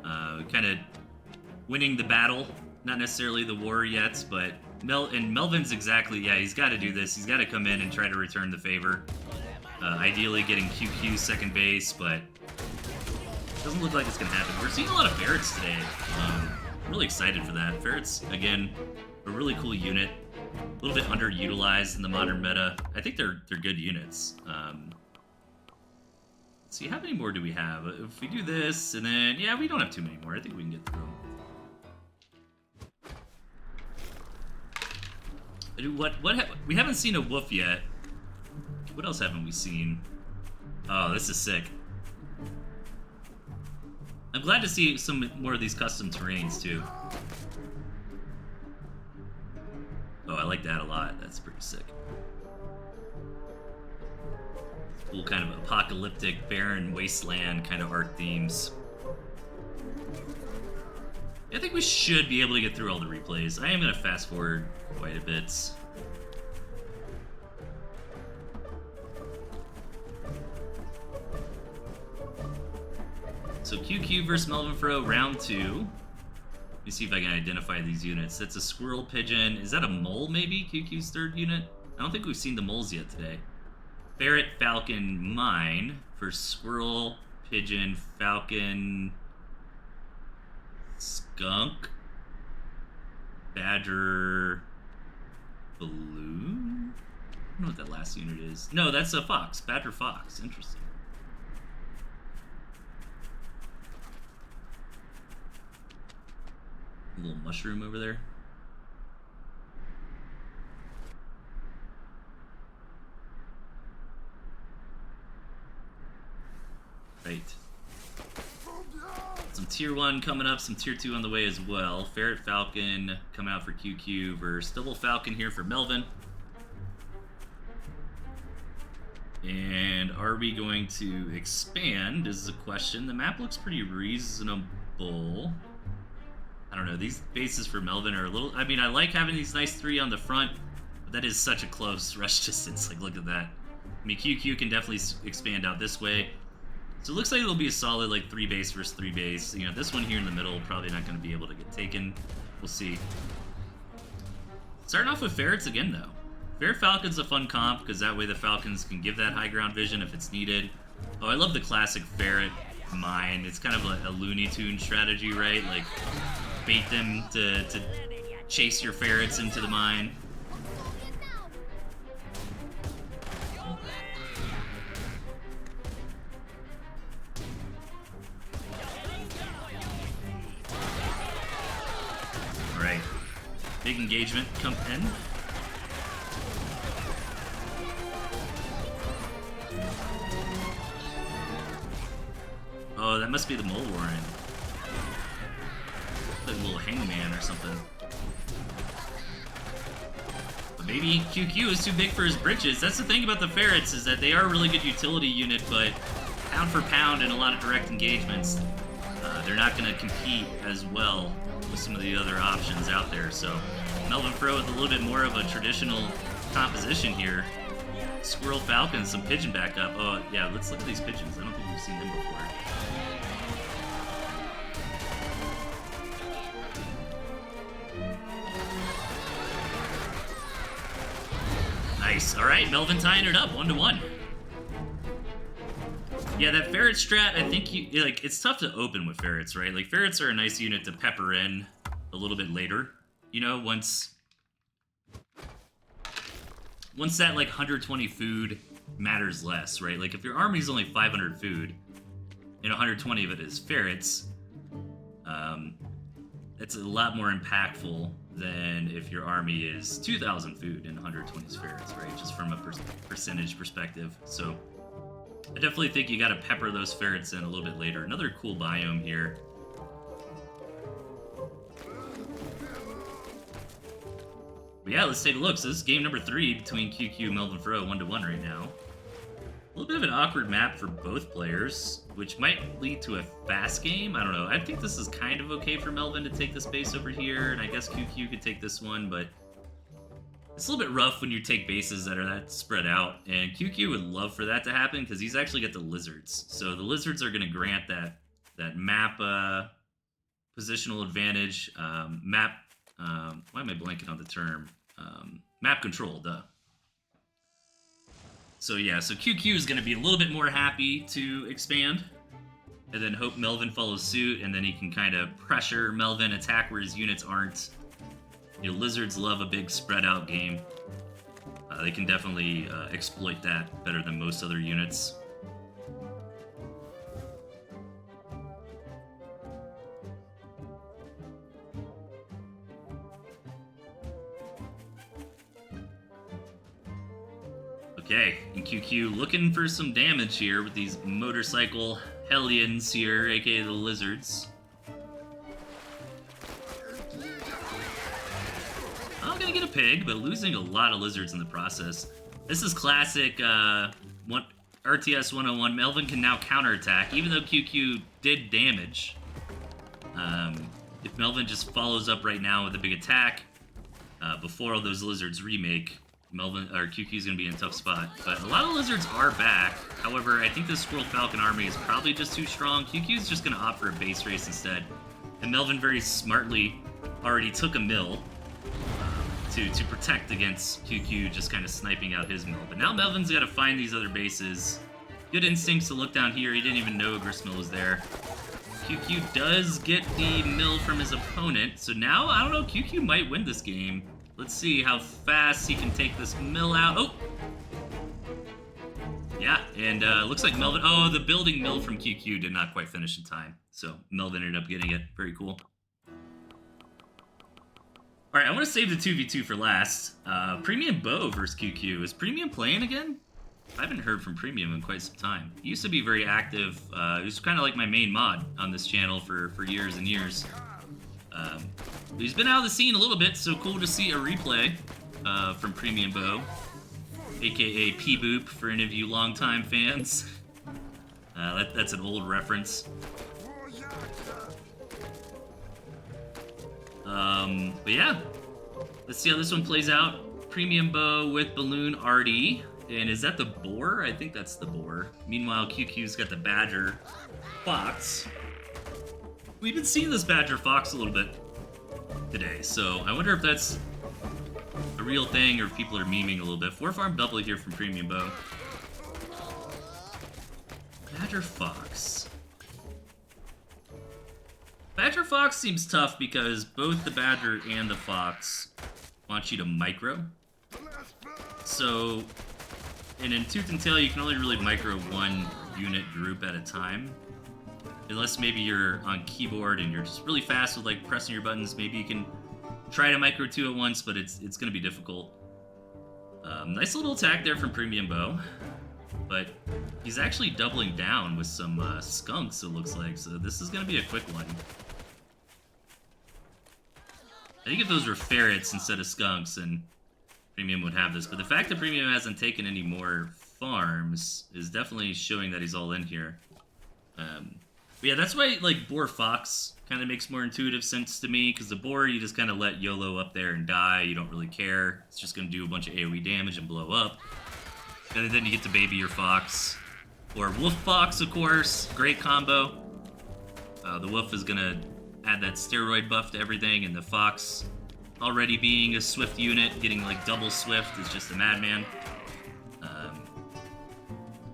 Kind of winning the battle, not necessarily the war yet, but Melvin's exactly, yeah, he's got to do this. He's got to come in and try to return the favor. Ideally getting QQ second base, but it doesn't look like it's going to happen. We're seeing a lot of ferrets today. I'm really excited for that. Ferrets, again, a really cool unit. A little bit underutilized in the modern meta. I think they're good units. Let's see, how many more do we have? If we do this, and then, yeah, we don't have too many more. I think we can get through them. We haven't seen a wolf yet. What else haven't we seen? Oh, this is sick. I'm glad to see some more of these custom terrains too. like that a lot. That's pretty sick. Cool kind of apocalyptic, barren wasteland kind of art themes. I think we should be able to get through all the replays. I am going to fast forward quite a bit. So QQ versus Melvin Fro, round 2. Let me see if I can identify these units. That's a squirrel pigeon. Is that a mole, maybe? QQ's third unit? I don't think we've seen the moles yet today. Ferret, falcon, mine for squirrel, pigeon, falcon, skunk, badger, balloon? I don't know what that last unit is. No, that's a fox. Badger fox. Interesting. A little mushroom over there. Right. Some tier 1 coming up, some tier 2 on the way as well. Ferret Falcon coming out for QQ versus Double Falcon here for Melvin. And are we going to expand is the question. The map looks pretty reasonable. I don't know, these bases for Melvin are a little... I mean, I like having these nice 3 on the front, but that is such a close rush distance. Like, look at that. I mean, QQ can definitely expand out this way. So it looks like it'll be a solid, like, 3 base versus 3 base. You know, this one here in the middle, probably not going to be able to get taken. We'll see. Starting off with Ferrets again, though. Ferret Falcon's a fun comp, because that way the Falcons can give that high ground vision if it's needed. Oh, I love the classic Ferret mine. It's kind of a Looney Tunes strategy, right? Like, bait them to chase your ferrets into the mine. Alright. Big engagement come in. Oh, that must be the Mole Warren. Like a little hangman or something. But maybe QQ is too big for his britches. That's the thing about the ferrets, is that they are a really good utility unit, but pound for pound in a lot of direct engagements, they're not going to compete as well with some of the other options out there. So Melvin Fro with a little bit more of a traditional composition here. Squirrel Falcon, some pigeon backup. Oh yeah, let's look at these pigeons. I don't think we've seen them before. Nice. All right, Melvin tying it up 1-1. Yeah, that ferret strat, I think it's tough to open with ferrets, right? Like, ferrets are a nice unit to pepper in a little bit later. You know, once that, like, 120 food matters less, right? Like, if your army's only 500 food, and 120 of it is ferrets, it's a lot more impactful than if your army is 2,000 food and 120 is ferrets, right? Just from a percentage perspective. So I definitely think you gotta pepper those ferrets in a little bit later. Another cool biome here. But yeah, let's take a look. So this is game number 3 between QQ and Melvin Fro, 1-1 right now. A little bit of an awkward map for both players, which might lead to a fast game. I don't know. I think this is kind of okay for Melvin to take this base over here, and I guess QQ could take this one, but it's a little bit rough when you take bases that are that spread out, and QQ would love for that to happen because he's actually got the lizards. So the lizards are going to grant that map positional advantage, map, why am I blanking on the term? Map control, duh. So yeah, so QQ is going to be a little bit more happy to expand, and then hope Melvin follows suit, and then he can kind of pressure Melvin, attack where his units aren't. You know, lizards love a big spread out game. They can definitely exploit that better than most other units. Okay, and QQ looking for some damage here with these motorcycle hellions here, aka the lizards. pig, but losing a lot of lizards in the process. This is classic RTS 101. Melvin can now counterattack, even though QQ did damage. If Melvin just follows up right now with a big attack before all those lizards remake, Melvin or QQ is going to be in a tough spot. But a lot of lizards are back. However, I think this Squirrel Falcon army is probably just too strong. QQ is just going to opt for a base race instead. And Melvin very smartly already took a mill to protect against QQ just kind of sniping out his mill. But now Melvin's got to find these other bases. Good instincts to look down here. He didn't even know a gristmill was there. QQ does get the mill from his opponent. So now, I don't know, QQ might win this game. Let's see how fast he can take this mill out. Oh! Yeah, and looks like Melvin... Oh, the building mill from QQ did not quite finish in time. So Melvin ended up getting it. Very cool. Alright, I want to save the 2v2 for last. Premium Bow versus QQ. Is Premium playing again? I haven't heard from Premium in quite some time. He used to be very active. He was kind of like my main mod on this channel for years and years. He's been out of the scene a little bit, so cool to see a replay from Premium Bow, aka P-Boop for any of you longtime fans. That's an old reference. But yeah, let's see how this one plays out. Premium Bow with Balloon Artie. And is that the boar? I think that's the boar. Meanwhile, QQ's got the badger fox. We've been seeing this badger fox a little bit today, so I wonder if that's a real thing or if people are memeing a little bit. 4-farm double here from Premium Bow. Badger fox. Badger fox seems tough because both the badger and the fox want you to micro. So, and in Tooth and Tail, you can only really micro one unit group at a time. Unless maybe you're on keyboard and you're just really fast with like pressing your buttons, maybe you can try to micro two at once, but it's going to be difficult. Nice little attack there from Premium Bow, but he's actually doubling down with some skunks, it looks like, so this is going to be a quick one. I think if those were ferrets instead of skunks, then Premium would have this, but the fact that Premium hasn't taken any more farms is definitely showing that he's all in here. But yeah, that's why like Boar Fox kind of makes more intuitive sense to me, because the Boar, you just kind of let YOLO up there and die, you don't really care. It's just going to do a bunch of AoE damage and blow up. And then you get to baby your Fox. Or Wolf Fox, of course, great combo. The Wolf is going to add that steroid buff to everything, and the Fox, already being a swift unit, getting like double swift is just a madman.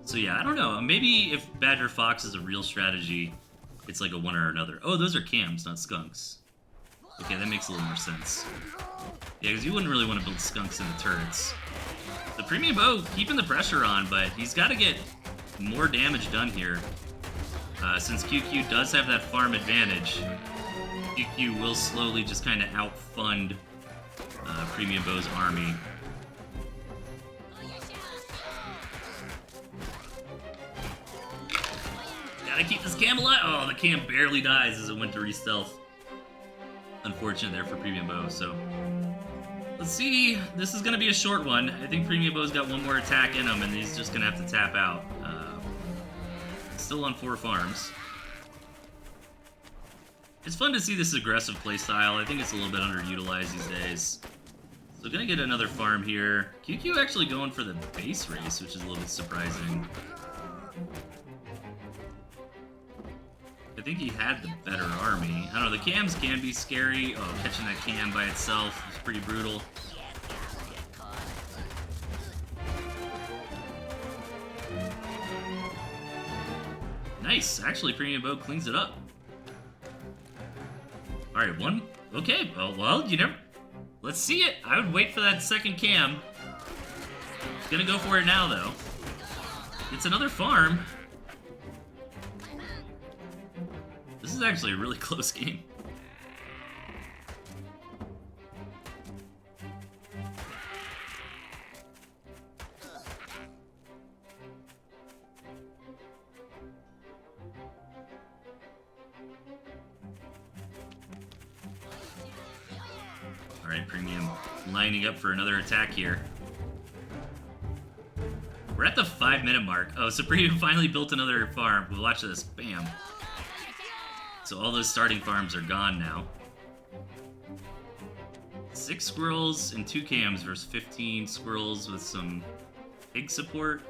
So yeah, I don't know. Maybe if Badger Fox is a real strategy, it's like a one or another. Oh, those are cams, not skunks. Okay, that makes a little more sense. Yeah, because you wouldn't really want to build skunks in the turrets. The Premium Bow keeping the pressure on, but he's got to get more damage done here. Since QQ does have that farm advantage, QQ will slowly just kind of outfund Premium Bow's army. Gotta keep this cam alive. Oh, the cam barely dies as it went to re-stealth. Unfortunate there for Premium Bow, so... Let's see. This is gonna be a short one. I think Premium Bow's got one more attack in him, and he's just gonna have to tap out. Still on 4 farms. It's fun to see this aggressive playstyle. I think it's a little bit underutilized these days. So gonna get another farm here. QQ actually going for the base race, which is a little bit surprising. I think he had the better army. I don't know, the cams can be scary. Oh, catching that cam by itself is pretty brutal. Nice, actually Premium Bow cleans it up. Alright, one. Okay, well, you never... Let's see it. I would wait for that second cam. Gonna go for it now, though. It's another farm. This is actually a really close game. Alright, Premium lining up for another attack here. We're at the 5-minute mark. Oh, so Premium finally built another farm. But watch this. Bam. So all those starting farms are gone now. 6 squirrels and 2 cams versus 15 squirrels with some pig support.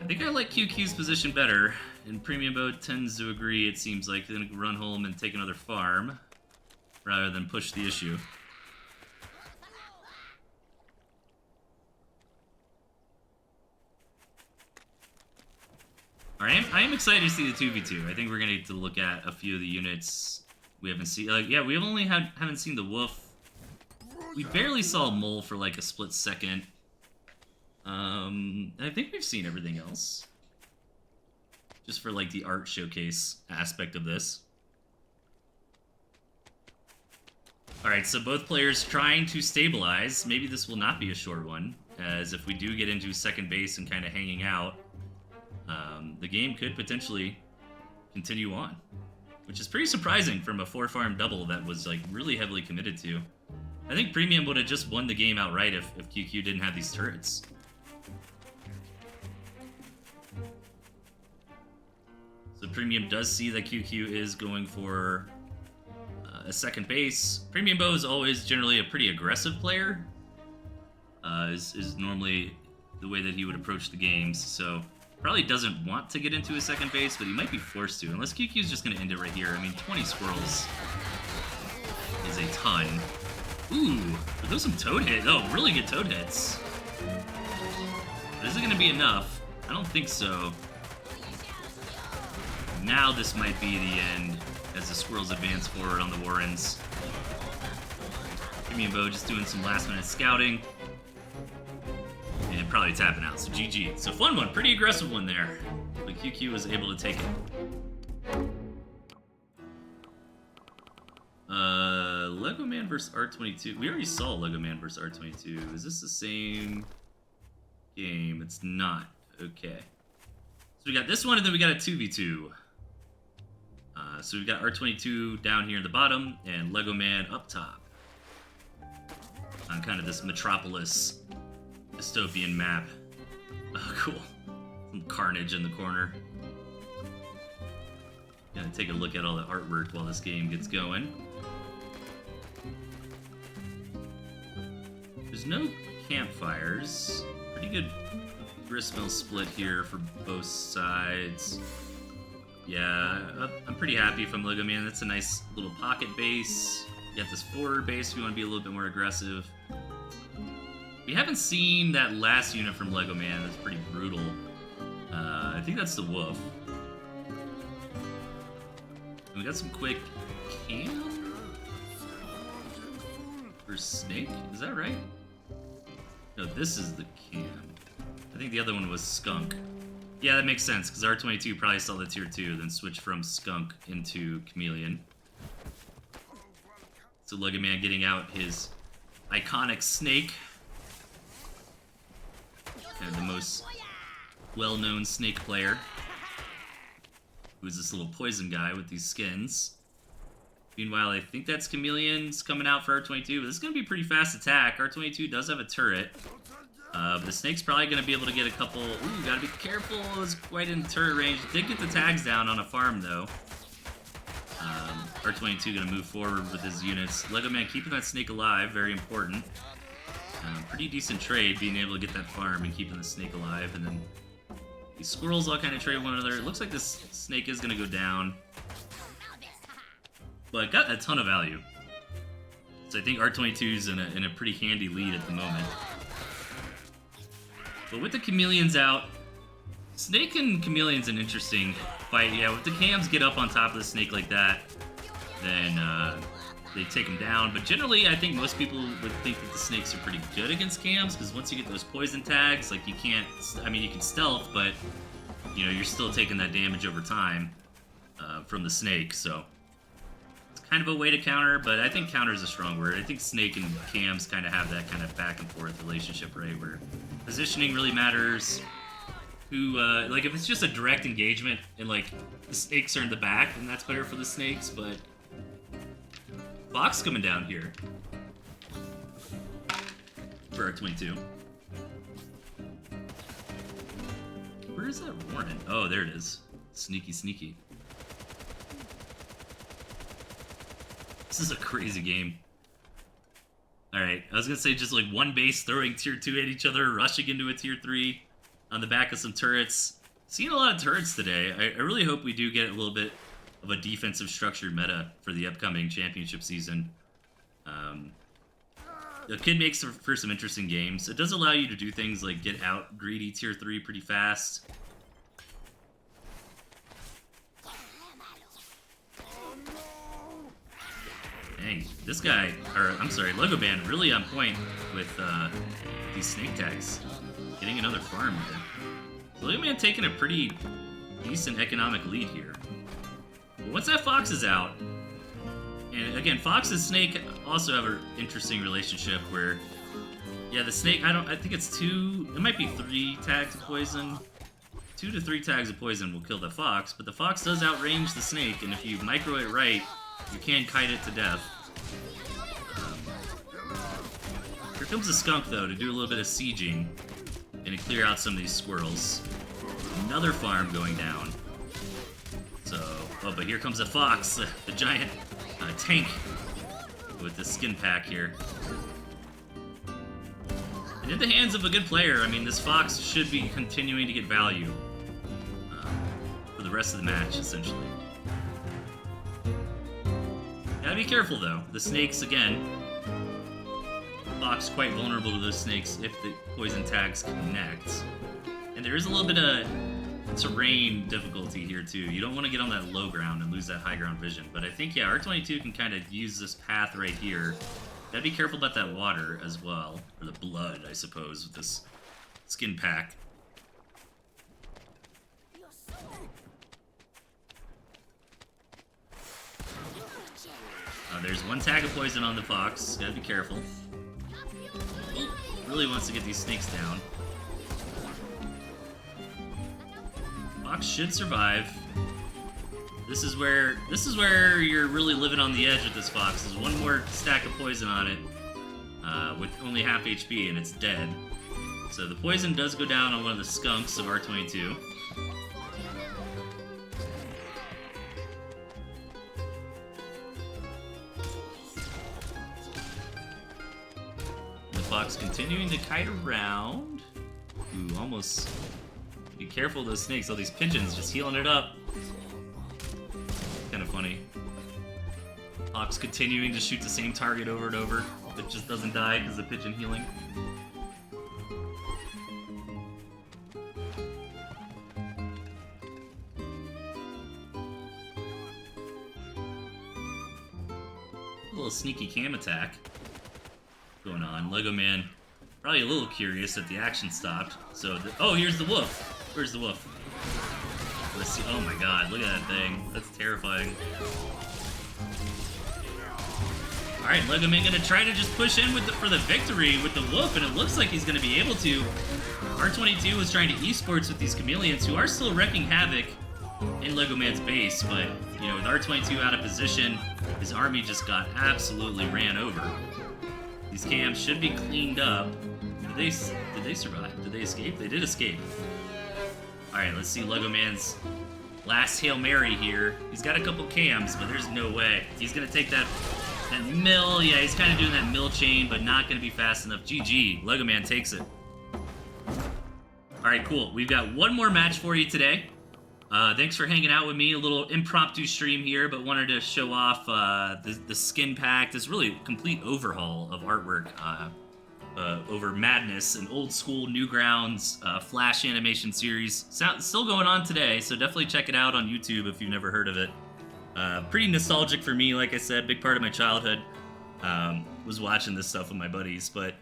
I think I like QQ's position better, and Premium Mode tends to agree. It seems like they're gonna run home and take another farm rather than push the issue. Alright, I am excited to see the 2v2. I think we're gonna need to look at a few of the units we haven't seen. Like, yeah, we haven't seen the wolf. We barely saw a mole for like a split second. I think we've seen everything else. Just for like the art showcase aspect of this. Alright, so both players trying to stabilize. Maybe this will not be a short one, as if we do get into second base and kind of hanging out, the game could potentially continue on. Which is pretty surprising from a 4-farm double that was like really heavily committed to. I think Premium would have just won the game outright if QQ didn't have these turrets. So Premium does see that QQ is going for a second base. Premium Bo is always generally a pretty aggressive player. Is normally the way that he would approach the games. So probably doesn't want to get into a second base, but he might be forced to. Unless QQ is just going to end it right here. I mean, 20 squirrels is a ton. Ooh, are those some toad hits? Oh, really good toad hits. But is it going to be enough? I don't think so. Now this might be the end as the squirrels advance forward on the Warrens. Premium Bo just doing some last-minute scouting. And probably tapping out, so GG. So fun one, pretty aggressive one there. But QQ was able to take it. Lego Man vs. R22. We already saw Lego Man vs. R22. Is this the same game? It's not. Okay. So we got this one, and then we got a 2v2. So we've got R22 down here in the bottom, and Lego Man up top. On kind of this Metropolis dystopian map. Oh, cool. Some carnage in the corner. Gonna take a look at all the artwork while this game gets going. There's no campfires. Pretty good gristmill split here for both sides. Yeah, I'm pretty happy if I'm Lego Man. That's a nice little pocket base. You got this forward base if you want to be a little bit more aggressive. We haven't seen that last unit from Lego Man. That's pretty brutal. I think that's the wolf. And we got some quick cam for snake. Is that right? No, this is the cam. I think the other one was skunk. Yeah, that makes sense, because R22 probably saw the tier 2, then switched from skunk into chameleon. So Lego Man getting out his iconic snake. Kind of the most well-known snake player. Who's this little poison guy with these skins. Meanwhile, I think that's chameleon's coming out for R22, but this is going to be a pretty fast attack. R22 does have a turret. But the snake's probably going to be able to get a couple... Ooh, gotta be careful. It's quite in turret range. Did get the tags down on a farm, though. R22 going to move forward with his units. Lego Man keeping that snake alive. Very important. Pretty decent trade, being able to get that farm and keeping the snake alive. And then these squirrels all kind of trade one another. It looks like this snake is going to go down. But got a ton of value. So I think R22's in a pretty handy lead at the moment. But with the chameleons out, snake and chameleon's an interesting fight. Yeah, if the cams get up on top of the snake like that, then they take them down. But generally, I think most people would think that the snakes are pretty good against cams, because once you get those poison tags, like you can't, I mean, you can stealth, but you know, you're still taking that damage over time from the snake, so it's kind of a way to counter, but I think counter is a strong word. I think snake and cams kind of have that kind of back and forth relationship, right, where positioning really matters. Who, like, if it's just a direct engagement and, like, the snakes are in the back, then that's better for the snakes, but Fox coming down here. for R22. Where is that warning? Oh, there it is. Sneaky, sneaky. This is a crazy game. Alright, I was gonna say just like one base throwing tier 2 at each other, rushing into a tier 3 on the back of some turrets. Seeing a lot of turrets today. I really hope we do get a little bit of a defensive structured meta for the upcoming championship season. The kid makes for some interesting games. It does allow you to do things like get out greedy tier 3 pretty fast. Dang, this guy, or I'm sorry, Lego Band really on point with these snake tags. Getting another farm here. Lego Man taking a pretty decent economic lead here. But once that fox is out, and again, fox and snake also have an interesting relationship where, yeah, the snake, I think it's it might be 3 tags of poison. 2 to 3 tags of poison will kill the fox, but the fox does outrange the snake, and if you micro it right, you can kite it to death. Here comes the skunk, though, to do a little bit of sieging and to clear out some of these squirrels. Another farm going down. So, oh, but here comes the fox, the giant tank with the skin pack here. And in the hands of a good player, I mean, this fox should be continuing to get value for the rest of the match, essentially. Gotta be careful, though. The snakes, again, fox quite vulnerable to those snakes if the poison tags connect. And there is a little bit of terrain difficulty here too. You don't want to get on that low ground and lose that high ground vision. But I think, yeah, R22 can kind of use this path right here. Gotta be careful about that water as well. Or the blood, I suppose, with this skin pack. There's 1 tag of poison on the fox. Gotta be careful. Really wants to get these snakes down. Fox should survive. This is where you're really living on the edge with this fox. There's 1 more stack of poison on it, with only half HP, and it's dead. So the poison does go down on one of the skunks of R22. The fox continuing to kite around. Ooh, almost. Be careful of those snakes. All these pigeons just healing it up. Kind of funny. Fox continuing to shoot the same target over and over. It just doesn't die because the pigeon healing. A little sneaky cam attack going on. Lego Man probably a little curious that the action stopped. So, oh, here's the wolf. Where's the wolf? Let's see. Oh my god, look at that thing. That's terrifying. Alright, Lego Man gonna try to just push in for the victory with the wolf, and it looks like he's gonna be able to. R22 was trying to esports with these chameleons who are still wreaking havoc in Lego Man's base, but, you know, with R22 out of position, his army just got absolutely ran over. These cams should be cleaned up. Did they survive? Did they escape? They did escape. Alright, let's see Lego Man's last Hail Mary here. He's got a couple cams, but there's no way. He's gonna take that mill. Yeah, he's kind of doing that mill chain, but not gonna be fast enough. GG. Lego Man takes it. Alright, cool. We've got 1 more match for you today. Thanks for hanging out with me. A little impromptu stream here, but wanted to show off the skin pack. This really complete overhaul of artwork over Madness, an old school Newgrounds Flash animation series. Still going on today, so definitely check it out on YouTube if you've never heard of it. Pretty nostalgic for me, like I said, big part of my childhood. Was watching this stuff with my buddies, but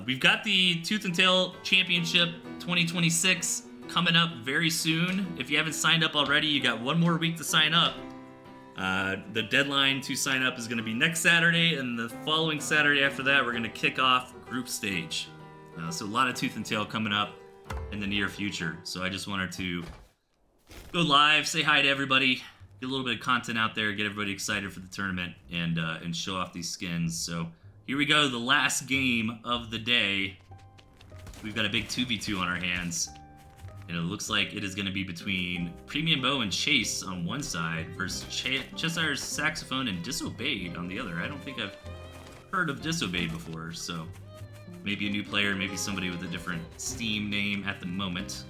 we've got the Tooth and Tail Championship 2026 coming up very soon. If you haven't signed up already, you got 1 more week to sign up. The deadline to sign up is going to be next Saturday, and the following Saturday after that, we're going to kick off group stage. So a lot of Tooth and Tail coming up in the near future. So I just wanted to go live, say hi to everybody, get a little bit of content out there, get everybody excited for the tournament, and show off these skins. So Here we go, the last game of the day. We've got a big 2v2 on our hands. And it looks like it is going to be between Premium Bow and Chase on one side versus Cheshire's Saxophone and Disobeyed on the other. I don't think I've heard of Disobeyed before, so maybe a new player, maybe somebody with a different Steam name at the moment.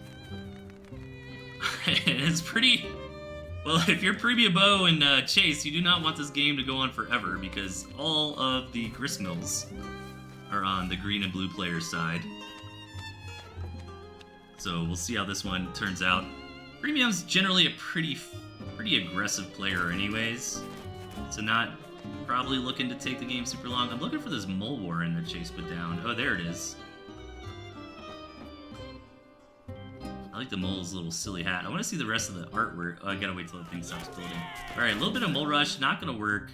It's pretty... Well, if you're Premium Bow and Chase, you do not want this game to go on forever because all of the gristmills are on the green and blue player side. So we'll see how this one turns out. Premium's generally a pretty aggressive player anyways, so not probably looking to take the game super long. I'm looking for this Mole Warren that Chase put down. Oh, there it is. I like the mole's little silly hat. I want to see the rest of the artwork. Oh, I gotta wait till the thing stops building. Alright, a little bit of Mole Rush, not gonna work.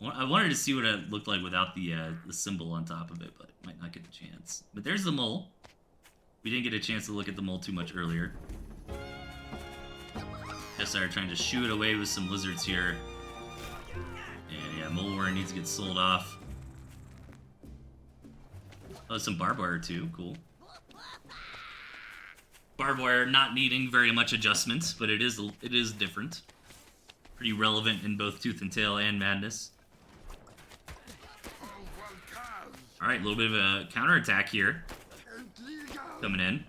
I wanted to see what it looked like without the symbol on top of it, but might not get the chance. But there's the mole. We didn't get a chance to look at the mole too much earlier. Cheshire trying to shoo it away with some lizards here. And yeah, Mole Warren needs to get sold off. Oh, some barbed wire too, cool. Barbed wire not needing very much adjustments, but it is different. Pretty relevant in both Tooth and Tail and Madness. Alright, a little bit of a counterattack here. Coming in.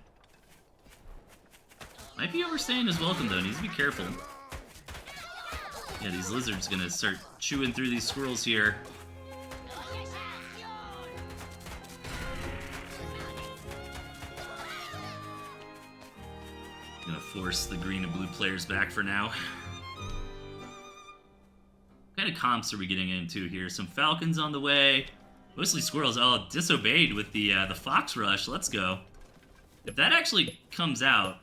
Might be overstaying his welcome though, needs to be careful. Yeah, these lizards gonna start chewing through these squirrels here. Gonna force the green and blue players back for now. What kind of comps are we getting into here? Some falcons on the way. Mostly squirrels. Oh, Disobeyed with the Fox Rush. Let's go. If that actually comes out,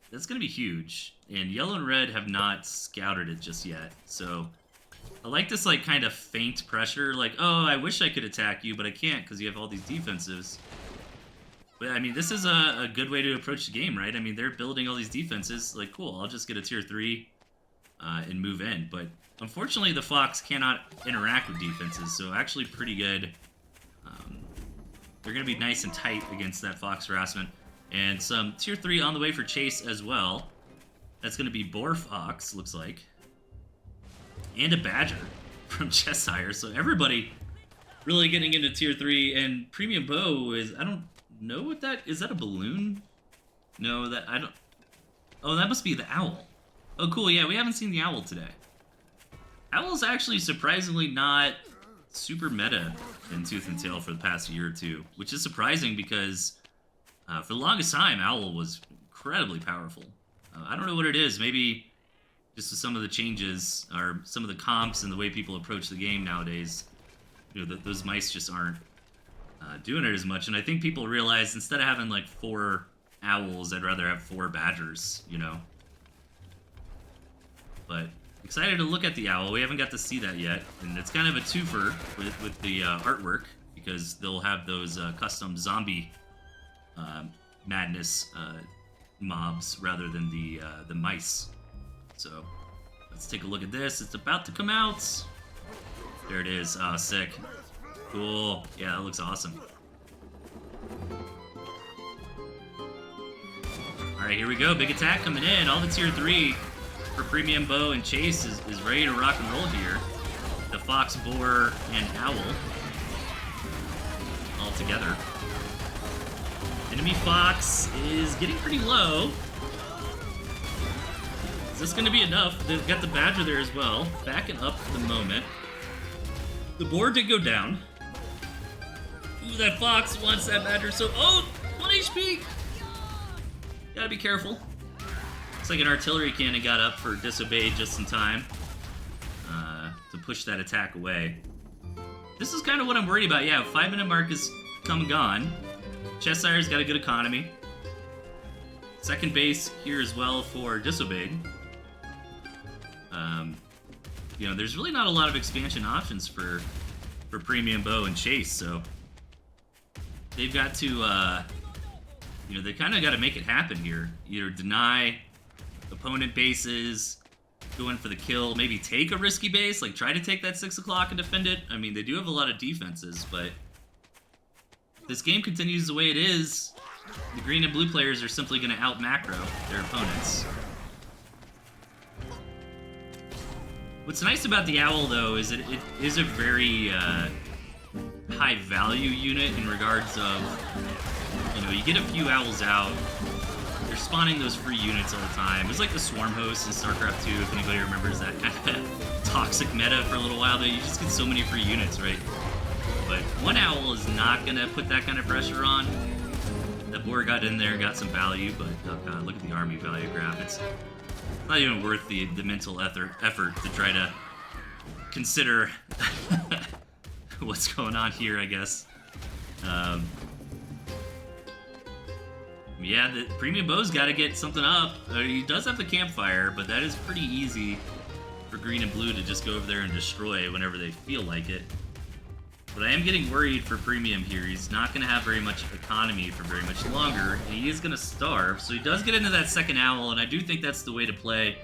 that's going to be huge. And yellow and red have not scouted it just yet. So I like this like kind of faint pressure. Like, oh, I wish I could attack you, but I can't because you have all these defenses. But I mean, this is a good way to approach the game, right? I mean, they're building all these defenses. Like, cool, I'll just get a tier 3 and move in. But unfortunately, the Fox cannot interact with defenses. So actually pretty good. They're going to be nice and tight against that Fox harassment. And some tier 3 on the way for Chase as well. That's going to be Boar Fox, looks like. And a Badger from Cheshire. So everybody really getting into tier 3. And Premium Bow is, I don't know what that, is that a balloon? No, that, I don't, oh, that must be the owl. Oh, cool, yeah, we haven't seen the owl today. Owl's actually surprisingly not super meta in Tooth and Tail for the past year or two, which is surprising because for the longest time, Owl was incredibly powerful. I don't know what it is. Maybe just with some of the changes or some of the comps and the way people approach the game nowadays, you know, those mice just aren't doing it as much. And I think people realize instead of having like 4 owls, I'd rather have 4 badgers, you know. But excited to look at the owl. We haven't got to see that yet, and it's kind of a twofer with the artwork because they'll have those custom zombie madness mobs rather than the mice. So let's take a look at this. It's about to come out. There it is. Ah, sick. Cool. Yeah, that looks awesome. All right, here we go. Big attack coming in. All the tier 3 for Premium Bow and Chase is ready to rock and roll here. The Fox, Boar, and Owl all together. Enemy Fox is getting pretty low. Is this going to be enough? They've got the Badger there as well. Backing up for the moment. The Boar did go down. Ooh, that Fox wants that Badger so... Oh! 1 HP! Gotta be careful. Looks like an artillery cannon got up for Disobeyed just in time to push that attack away. This is kind of what I'm worried about. Yeah, 5-minute mark is come and gone. Cheshire's got a good economy. Second base here as well for Disobeyed. You know, there's really not a lot of expansion options for Premium Bow and Chase, so they've got to, they kind of got to make it happen here. Either deny opponent bases, go in for the kill, maybe take a risky base, like try to take that 6 o'clock and defend it. I mean, they do have a lot of defenses, but if this game continues the way it is, the green and blue players are simply going to out macro their opponents. What's nice about the Owl, though, is that it is a very high value unit in regards of, you know, you get a few Owls out, they're spawning those free units all the time. It was like the Swarm Host in StarCraft 2, if anybody remembers that kind of toxic meta for a little while there. You just get so many free units, right? But one Owl is not going to put that kind of pressure on. That boar got in there, got some value, but oh god, look at the army value graph. It's not even worth the mental effort to try to consider what's going on here, I guess. Yeah, the Premium Bow's got to get something up. He does have the campfire, but that is pretty easy for green and blue to just go over there and destroy whenever they feel like it. But I am getting worried for Premium here. He's not going to have very much economy for very much longer. He is going to starve, so he does get into that second Owl, and I do think that's the way to play.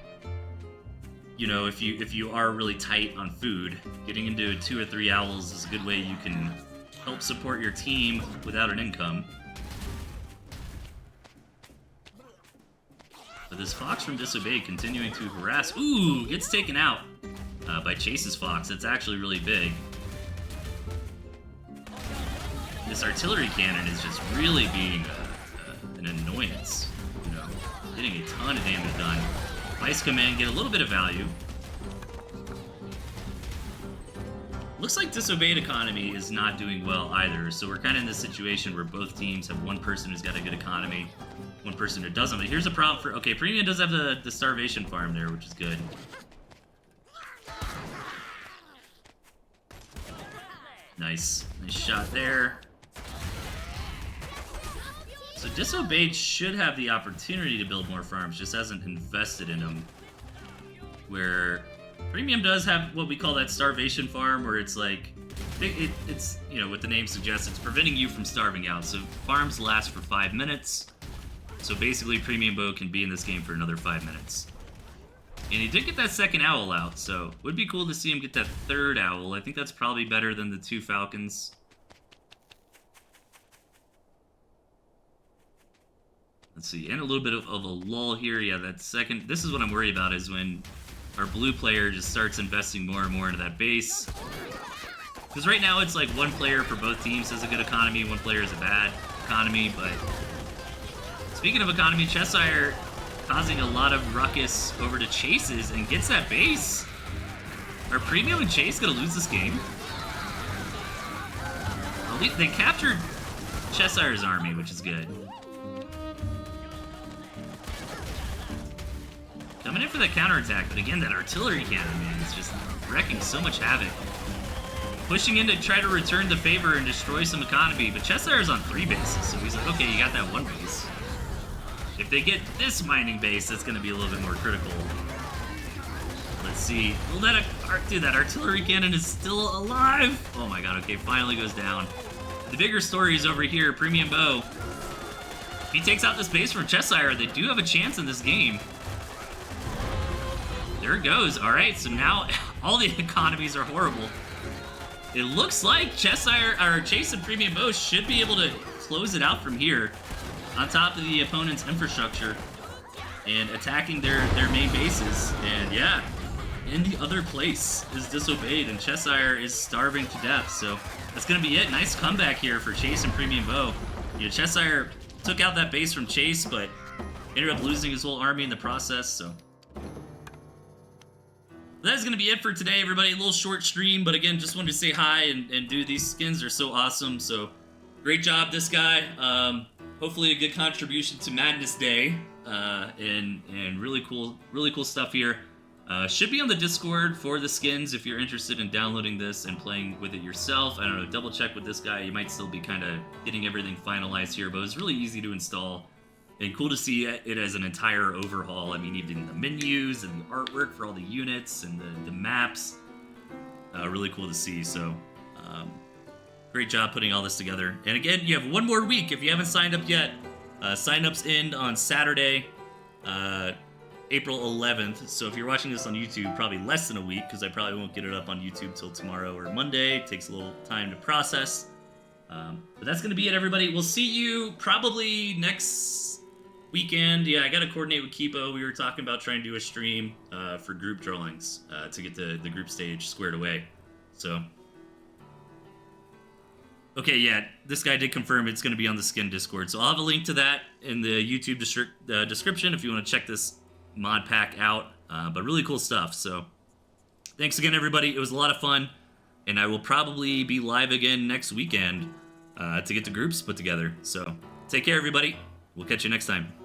You know, if you are really tight on food, getting into 2 or 3 Owls is a good way you can help support your team without an income. But this Fox from Disobeyed continuing to harass. Ooh, gets taken out by Chase's Fox. That's actually really big. This artillery cannon is just really being an annoyance. You know, getting a ton of damage done. Vice Command get a little bit of value. Looks like Disobeyed economy is not doing well either, so we're kind of in this situation where both teams have one person who's got a good economy, one person who doesn't. But here's a problem for... Okay, Premium does have the starvation farm there, which is good. Nice. Nice shot there. So Disobeyed should have the opportunity to build more farms, just hasn't invested in them. Where Premium does have what we call that starvation farm, where it's like, it's, you know, what the name suggests, it's preventing you from starving out. So farms last for 5 minutes. So basically Premium Bow can be in this game for another 5 minutes. And he did get that second Owl out, so would be cool to see him get that third Owl. I think that's probably better than the 2 Falcons. Let's see, and a little bit of a lull here. Yeah, that second, this is what I'm worried about, is when our blue player just starts investing more and more into that base. Because right now it's like one player for both teams has a good economy, one player has a bad economy, but speaking of economy, Cheshire causing a lot of ruckus over to Chase's and gets that base. Are Premium and Chase gonna lose this game? At least they captured Cheshire's army, which is good. Coming in for that counterattack, but again, that artillery cannon, man, is just wrecking so much havoc. Pushing in to try to return the favor and destroy some economy, but Cheshire's on 3 bases, so he's like, okay, you got that 1 base. If they get this mining base, that's going to be a little bit more critical. Let's see. Well, that artillery cannon is still alive. Oh my god, okay, finally goes down. The bigger story is over here, Premium Bow. If he takes out this base from Cheshire, they do have a chance in this game. There it goes. All right, so now all the economies are horrible. It looks like Cheshire, or Chase and Premium Bow should be able to close it out from here on top of the opponent's infrastructure and attacking their main bases. And yeah, in the other place is Disobeyed, and Cheshire is starving to death. So that's going to be it. Nice comeback here for Chase and Premium Bow. You know, Cheshire took out that base from Chase, but ended up losing his whole army in the process, so... That's going to be it for today, everybody. A little short stream, but again, just wanted to say hi, and dude, these skins are so awesome. So, great job, this guy. Hopefully a good contribution to Madness Day, and really cool stuff here. Should be on the Discord for the skins if you're interested in downloading this and playing with it yourself. I don't know, double check with this guy. You might still be kind of getting everything finalized here, but it's really easy to install. And cool to see it as an entire overhaul. I mean, even the menus and the artwork for all the units and the maps. Really cool to see. So, great job putting all this together. And again, you have 1 more week if you haven't signed up yet. Sign-ups end on Saturday. April 11th. So if you're watching this on YouTube, probably less than a week, because I probably won't get it up on YouTube till tomorrow or Monday. It takes a little time to process. But that's going to be it, everybody. We'll see you probably next weekend. Yeah, I got to coordinate with Kipo. We were talking about trying to do a stream for group drawings to get the group stage squared away. So, okay, yeah, this guy did confirm it's going to be on the Skin Discord. So I'll have a link to that in the YouTube description if you want to check this mod pack out. But really cool stuff. So thanks again, everybody. It was a lot of fun. And I will probably be live again next weekend to get the groups put together. So take care, everybody. We'll catch you next time.